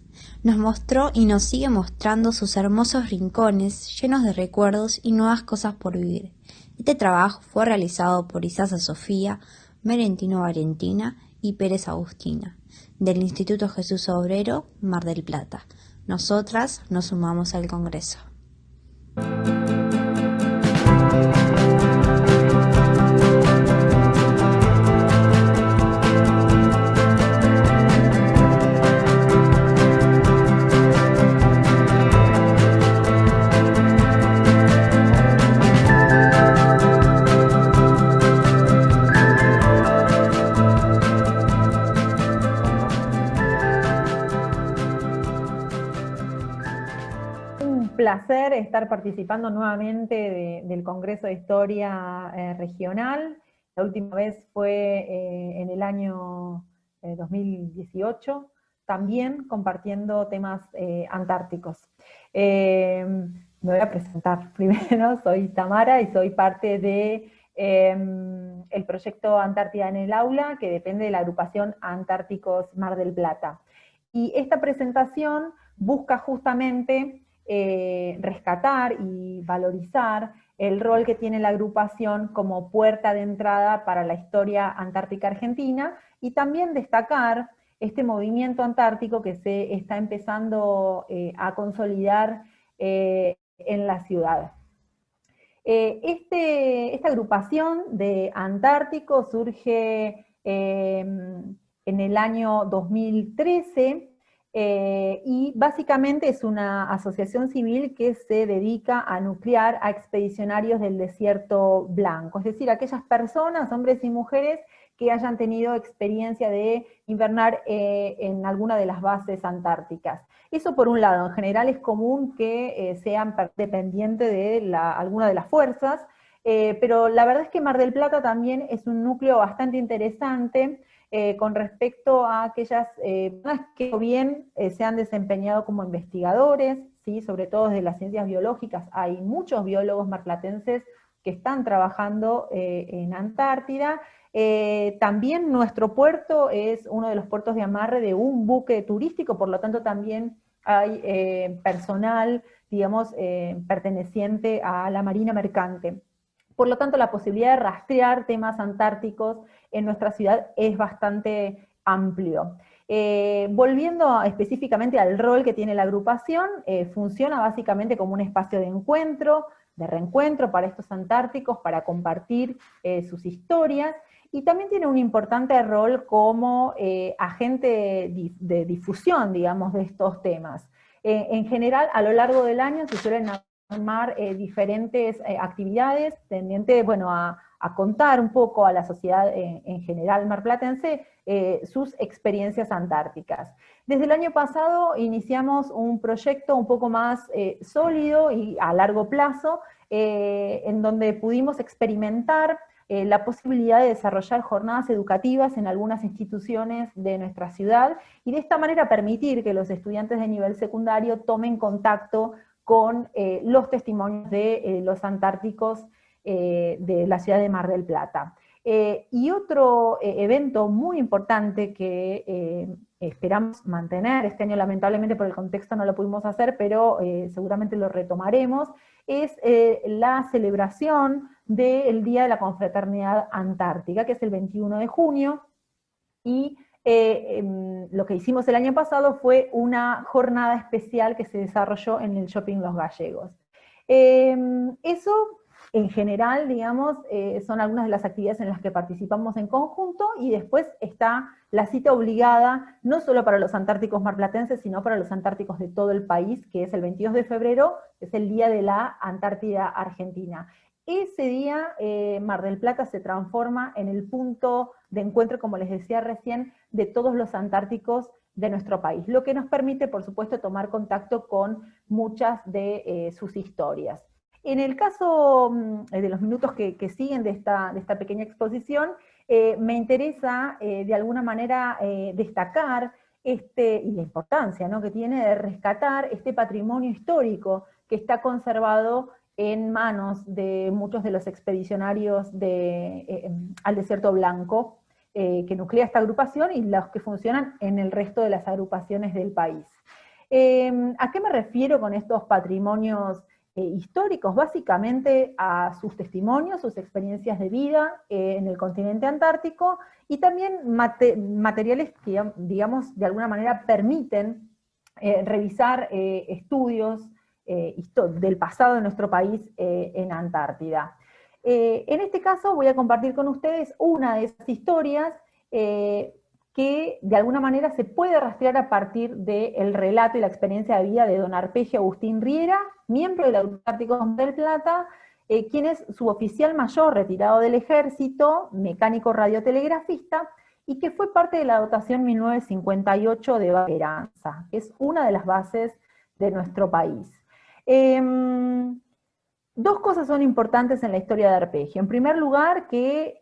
nos mostró y nos sigue mostrando sus hermosos rincones llenos de recuerdos y nuevas cosas por vivir. Este trabajo fue realizado por Isaza Sofía, Merentino Valentina y Pérez Agustina, del Instituto Jesús Obrero, Mar del Plata. Nosotras nos sumamos al Congreso. Placer estar participando nuevamente del Congreso de Historia Regional. La última vez fue en el año 2018, también compartiendo temas antárticos. Me voy a presentar primero, soy Tamara y soy parte de el proyecto Antártida en el Aula, que depende de la agrupación Antárticos Mar del Plata. Y esta presentación busca justamente rescatar y valorizar el rol que tiene la agrupación como puerta de entrada para la historia antártica argentina, y también destacar este movimiento antártico que se está empezando a consolidar en la ciudad. Esta agrupación de Antártico surge en el año 2013, y básicamente es una asociación civil que se dedica a nuclear a expedicionarios del desierto blanco, es decir, aquellas personas, hombres y mujeres, que hayan tenido experiencia de invernar en alguna de las bases antárticas. Eso por un lado. En general es común que sean dependientes de alguna de las fuerzas, pero la verdad es que Mar del Plata también es un núcleo bastante interesante con respecto a aquellas personas que o bien se han desempeñado como investigadores, ¿sí? Sobre todo desde las ciencias biológicas. Hay muchos biólogos marplatenses que están trabajando en Antártida. También nuestro puerto es uno de los puertos de amarre de un buque turístico, por lo tanto también hay personal, digamos, perteneciente a la Marina Mercante. Por lo tanto, la posibilidad de rastrear temas antárticos en nuestra ciudad es bastante amplio. Volviendo específicamente al rol que tiene la agrupación, funciona básicamente como un espacio de encuentro, de reencuentro para estos antárticos, para compartir sus historias, y también tiene un importante rol como agente de difusión, digamos, de estos temas. En general, a lo largo del año se suelen armar diferentes actividades tendientes, bueno, a contar un poco a la sociedad en general marplatense sus experiencias antárticas. Desde el año pasado iniciamos un proyecto un poco más sólido y a largo plazo, en donde pudimos experimentar la posibilidad de desarrollar jornadas educativas en algunas instituciones de nuestra ciudad, y de esta manera permitir que los estudiantes de nivel secundario tomen contacto con los testimonios de los antárticos de la ciudad de Mar del Plata. Y otro evento muy importante que esperamos mantener, este año lamentablemente por el contexto no lo pudimos hacer, pero seguramente lo retomaremos, es la celebración del Día de la Confraternidad Antártica, que es el 21 de junio, y lo que hicimos el año pasado fue una jornada especial que se desarrolló en el Shopping Los Gallegos. Eso, en general, digamos, son algunas de las actividades en las que participamos en conjunto, y después está la cita obligada, no solo para los antárticos marplatenses, sino para los antárticos de todo el país, que es el 22 de febrero, es el Día de la Antártida Argentina. ese día Mar del Plata se transforma en el punto de encuentro, como les decía recién, de todos los antárticos de nuestro país, lo que nos permite, por supuesto, tomar contacto con muchas de sus historias. En el caso de los minutos que siguen de esta pequeña exposición, me interesa de alguna manera destacar y la importancia, ¿no?, que tiene de rescatar este patrimonio histórico que está conservado en manos de muchos de los expedicionarios al Desierto Blanco, que nuclea esta agrupación y los que funcionan en el resto de las agrupaciones del país. ¿A qué me refiero con estos patrimonios históricos? Básicamente a sus testimonios, sus experiencias de vida en el continente antártico, y también materiales que, digamos, de alguna manera permiten revisar estudios del pasado de nuestro país en Antártida. En este caso voy a compartir con ustedes una de esas historias que de alguna manera se puede rastrear a partir del relato y la experiencia de vida de don Arpegio Agustín Riera, miembro del Antártico del Plata, quien es suboficial mayor retirado del ejército, mecánico radiotelegrafista, y que fue parte de la dotación 1958 de Esperanza, que es una de las bases de nuestro país. Dos cosas son importantes en la historia de Arpegio. En primer lugar, que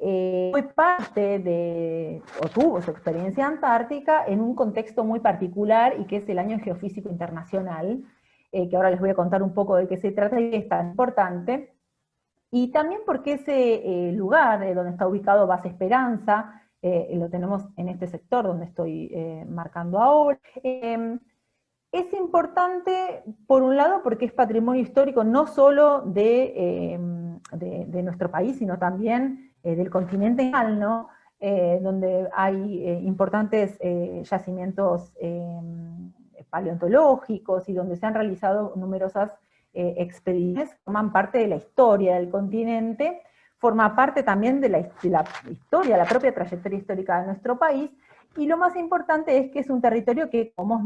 fue parte o tuvo su experiencia antártica en un contexto muy particular, y que es el Año Geofísico Internacional, que ahora les voy a contar un poco de qué se trata y es tan importante. Y también porque ese lugar donde está ubicado Base Esperanza, lo tenemos en este sector donde estoy marcando ahora. Es importante, por un lado, porque es patrimonio histórico no solo de nuestro país, sino también del continente, ¿no? Donde hay importantes yacimientos paleontológicos y donde se han realizado numerosas expediciones, forman parte de la historia del continente, forma parte también de la historia, la propia trayectoria histórica de nuestro país. Y lo más importante es que es un territorio que, como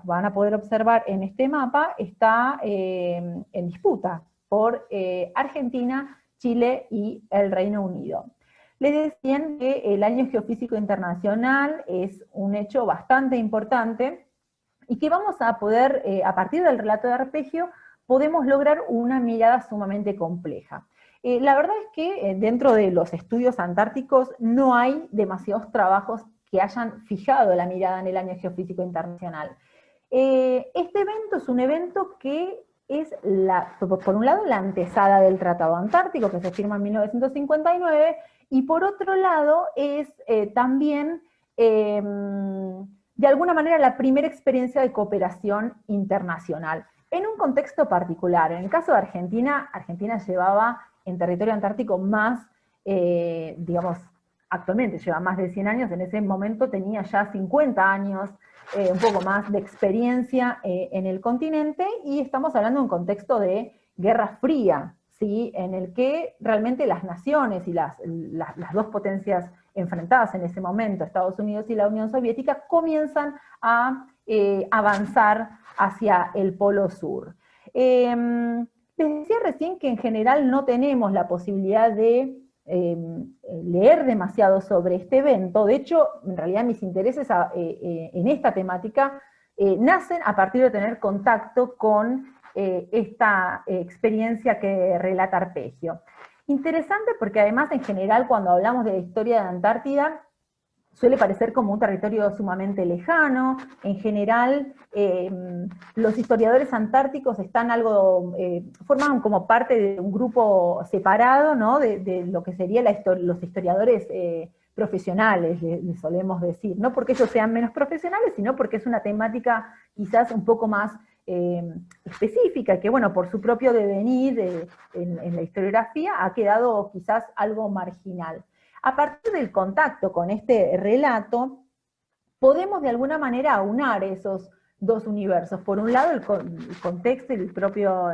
van a poder observar en este mapa, está en disputa por Argentina, Chile y el Reino Unido. Les decían que el Año Geofísico Internacional es un hecho bastante importante y que vamos a poder, a partir del relato de Arpegio, podemos lograr una mirada sumamente compleja. La verdad es que dentro de los estudios antárticos no hay demasiados trabajos que hayan fijado la mirada en el Año Geofísico Internacional. Este evento es un evento que es, por un lado, la antesala del Tratado Antártico, que se firma en 1959, y por otro lado es también, de alguna manera, la primera experiencia de cooperación internacional, en un contexto particular. En el caso de Argentina, Argentina llevaba en territorio antártico más, digamos, actualmente lleva más de 100 años, en ese momento tenía ya 50 años, un poco más de experiencia en el continente, y estamos hablando de un contexto de Guerra Fría, ¿sí?, en el que realmente las naciones y las dos potencias enfrentadas en ese momento, Estados Unidos y la Unión Soviética, comienzan a avanzar hacia el Polo Sur. Les decía recién que en general no tenemos la posibilidad de leer demasiado sobre este evento. De hecho, en realidad mis intereses en esta temática nacen a partir de tener contacto con esta experiencia que relata Arpegio. Interesante porque además en general cuando hablamos de la historia de Antártida suele parecer como un territorio sumamente lejano. En general, los historiadores antárticos están forman como parte de un grupo separado, ¿no?, de lo que serían los historiadores profesionales, les solemos decir. No porque ellos sean menos profesionales, sino porque es una temática quizás un poco más específica, que bueno, por su propio devenir en la historiografía ha quedado quizás algo marginal. A partir del contacto con este relato, podemos de alguna manera aunar esos dos universos. Por un lado, el contexto y el propio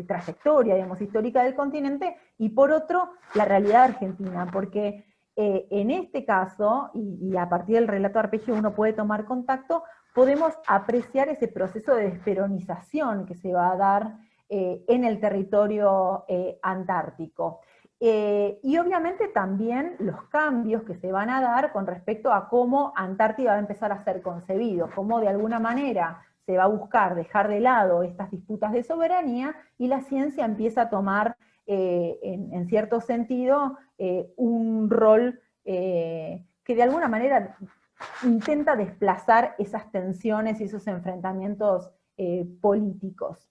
trayectoria, digamos, histórica del continente, y por otro, la realidad argentina, porque en este caso, y a partir del relato de Arpegio uno puede tomar contacto, podemos apreciar ese proceso de desperonización que se va a dar en el territorio antártico. Y obviamente también los cambios que se van a dar con respecto a cómo Antártida va a empezar a ser concebido, cómo de alguna manera se va a buscar dejar de lado estas disputas de soberanía y la ciencia empieza a tomar, en cierto sentido, un rol que de alguna manera intenta desplazar esas tensiones y esos enfrentamientos políticos.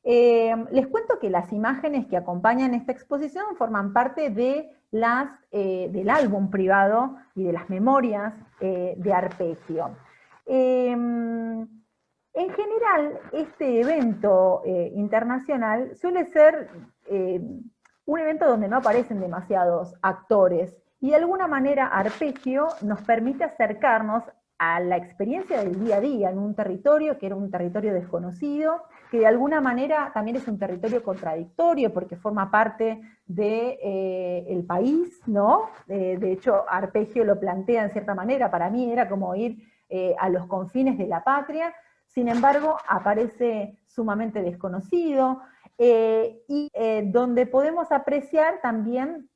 Les cuento que las imágenes que acompañan esta exposición forman parte de del álbum privado y de las memorias de Arpegio. En general, este evento internacional suele ser un evento donde no aparecen demasiados actores, y de alguna manera Arpegio nos permite acercarnos a la experiencia del día a día en un territorio que era un territorio desconocido, que de alguna manera también es un territorio contradictorio porque forma parte del país, ¿no? De hecho, Arpegio lo plantea en cierta manera, para mí era como ir a los confines de la patria, sin embargo, aparece sumamente desconocido, y donde podemos apreciar también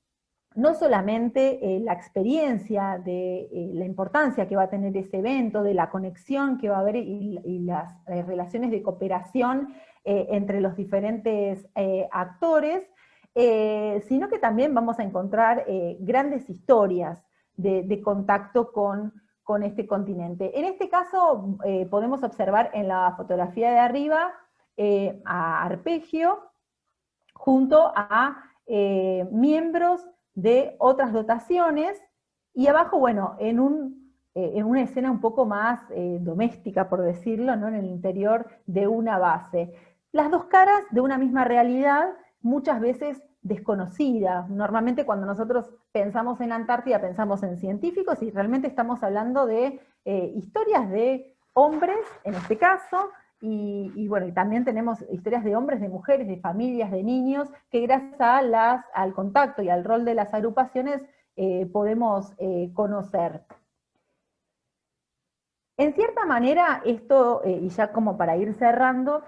no solamente la experiencia de la importancia que va a tener ese evento, de la conexión que va a haber y las relaciones de cooperación entre los diferentes actores, sino que también vamos a encontrar grandes historias de contacto con este continente. En este caso podemos observar en la fotografía de arriba a Arpegio junto a miembros de otras dotaciones, y abajo, bueno, en una escena un poco más doméstica, por decirlo, ¿no? En el interior de una base. Las dos caras de una misma realidad, muchas veces desconocida. Normalmente cuando nosotros pensamos en la Antártida, pensamos en científicos, y realmente estamos hablando de historias de hombres, en este caso, y bueno, y también tenemos historias de hombres, de mujeres, de familias, de niños, que gracias al contacto y al rol de las agrupaciones podemos conocer. En cierta manera, esto, y ya como para ir cerrando,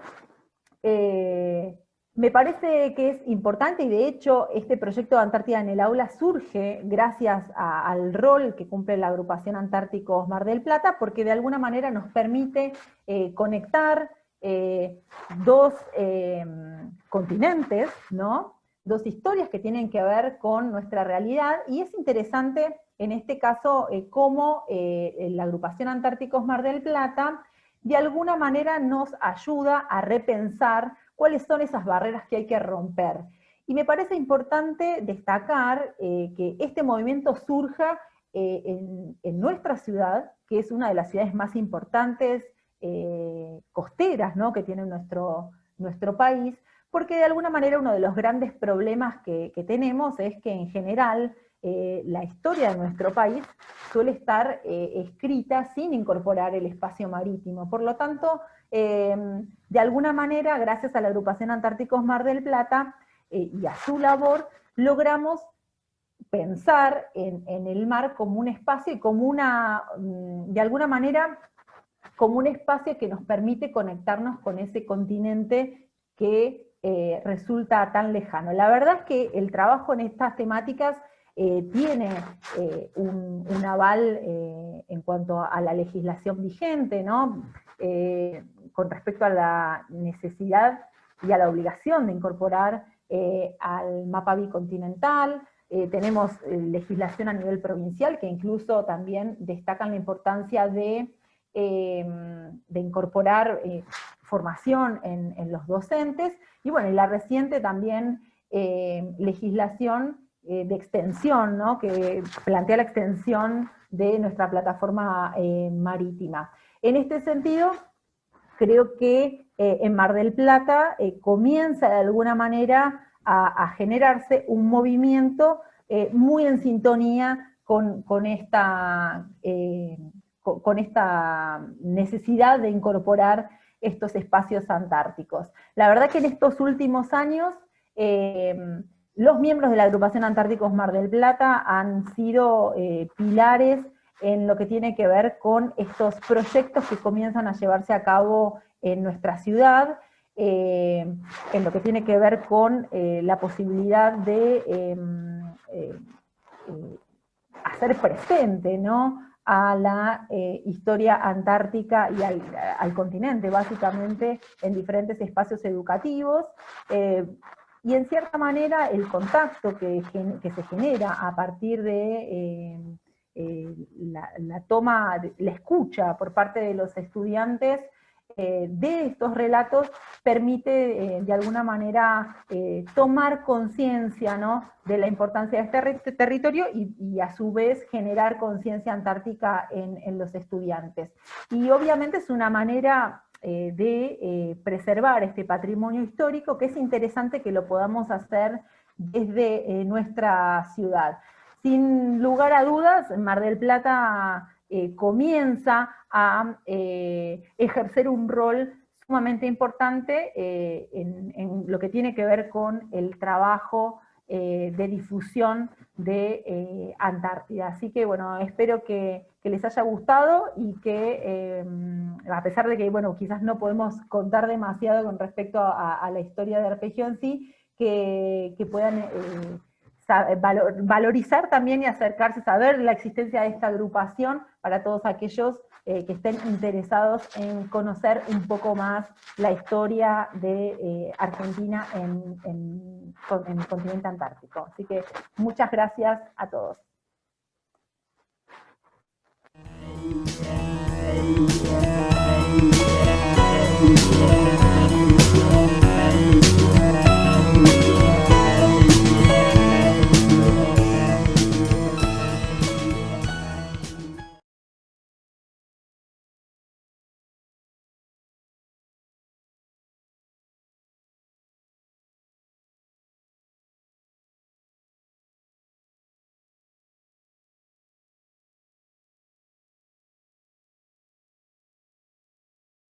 me parece que es importante, y de hecho este proyecto de Antártida en el Aula surge gracias al rol que cumple la agrupación Antárticos Mar del Plata, porque de alguna manera nos permite conectar dos continentes, ¿no? Dos historias que tienen que ver con nuestra realidad, y es interesante en este caso cómo la agrupación Antárticos Mar del Plata de alguna manera nos ayuda a repensar cuáles son esas barreras que hay que romper. Y me parece importante destacar que este movimiento surja en nuestra ciudad, que es una de las ciudades más importantes costeras, ¿no? Que tiene nuestro país, porque de alguna manera uno de los grandes problemas que tenemos es que en general la historia de nuestro país suele estar escrita sin incorporar el espacio marítimo. Por lo tanto, de alguna manera, gracias a la agrupación Antárticos Mar del Plata y a su labor, logramos pensar en el mar como un espacio y como de alguna manera, como un espacio que nos permite conectarnos con ese continente que resulta tan lejano. La verdad es que el trabajo en estas temáticas tiene un aval en cuanto a la legislación vigente, ¿no? Con respecto a la necesidad y a la obligación de incorporar al mapa bicontinental. Tenemos legislación a nivel provincial que incluso también destacan la importancia de incorporar formación en los docentes, y bueno, y la reciente también legislación de extensión, ¿no? Que plantea la extensión de nuestra plataforma marítima. En este sentido, creo que en Mar del Plata comienza de alguna manera a generarse un movimiento muy en sintonía con esta necesidad de incorporar estos espacios antárticos. La verdad que en estos últimos años los miembros de la agrupación Antárticos Mar del Plata han sido pilares en lo que tiene que ver con estos proyectos que comienzan a llevarse a cabo en nuestra ciudad. en lo que tiene que ver con la posibilidad de hacer presente, ¿no?, a la historia antártica y al continente, básicamente, en diferentes espacios educativos, y en cierta manera el contacto que se genera a partir de la toma, la escucha por parte de los estudiantes de estos relatos permite de alguna manera tomar conciencia, ¿no?, de la importancia de este territorio y a su vez generar conciencia antártica en los estudiantes. Y obviamente es una manera de preservar este patrimonio histórico que es interesante que lo podamos hacer desde nuestra ciudad. Sin lugar a dudas, Mar del Plata comienza a ejercer un rol sumamente importante en lo que tiene que ver con el trabajo de difusión de Antártida. Así que bueno, espero que les haya gustado y que a pesar de que bueno, quizás no podemos contar demasiado con respecto a la historia de Arpegio en sí, que puedan valorizar también y acercarse, saber la existencia de esta agrupación para todos aquellos que estén interesados en conocer un poco más la historia de Argentina en el continente antártico. Así que muchas gracias a todos.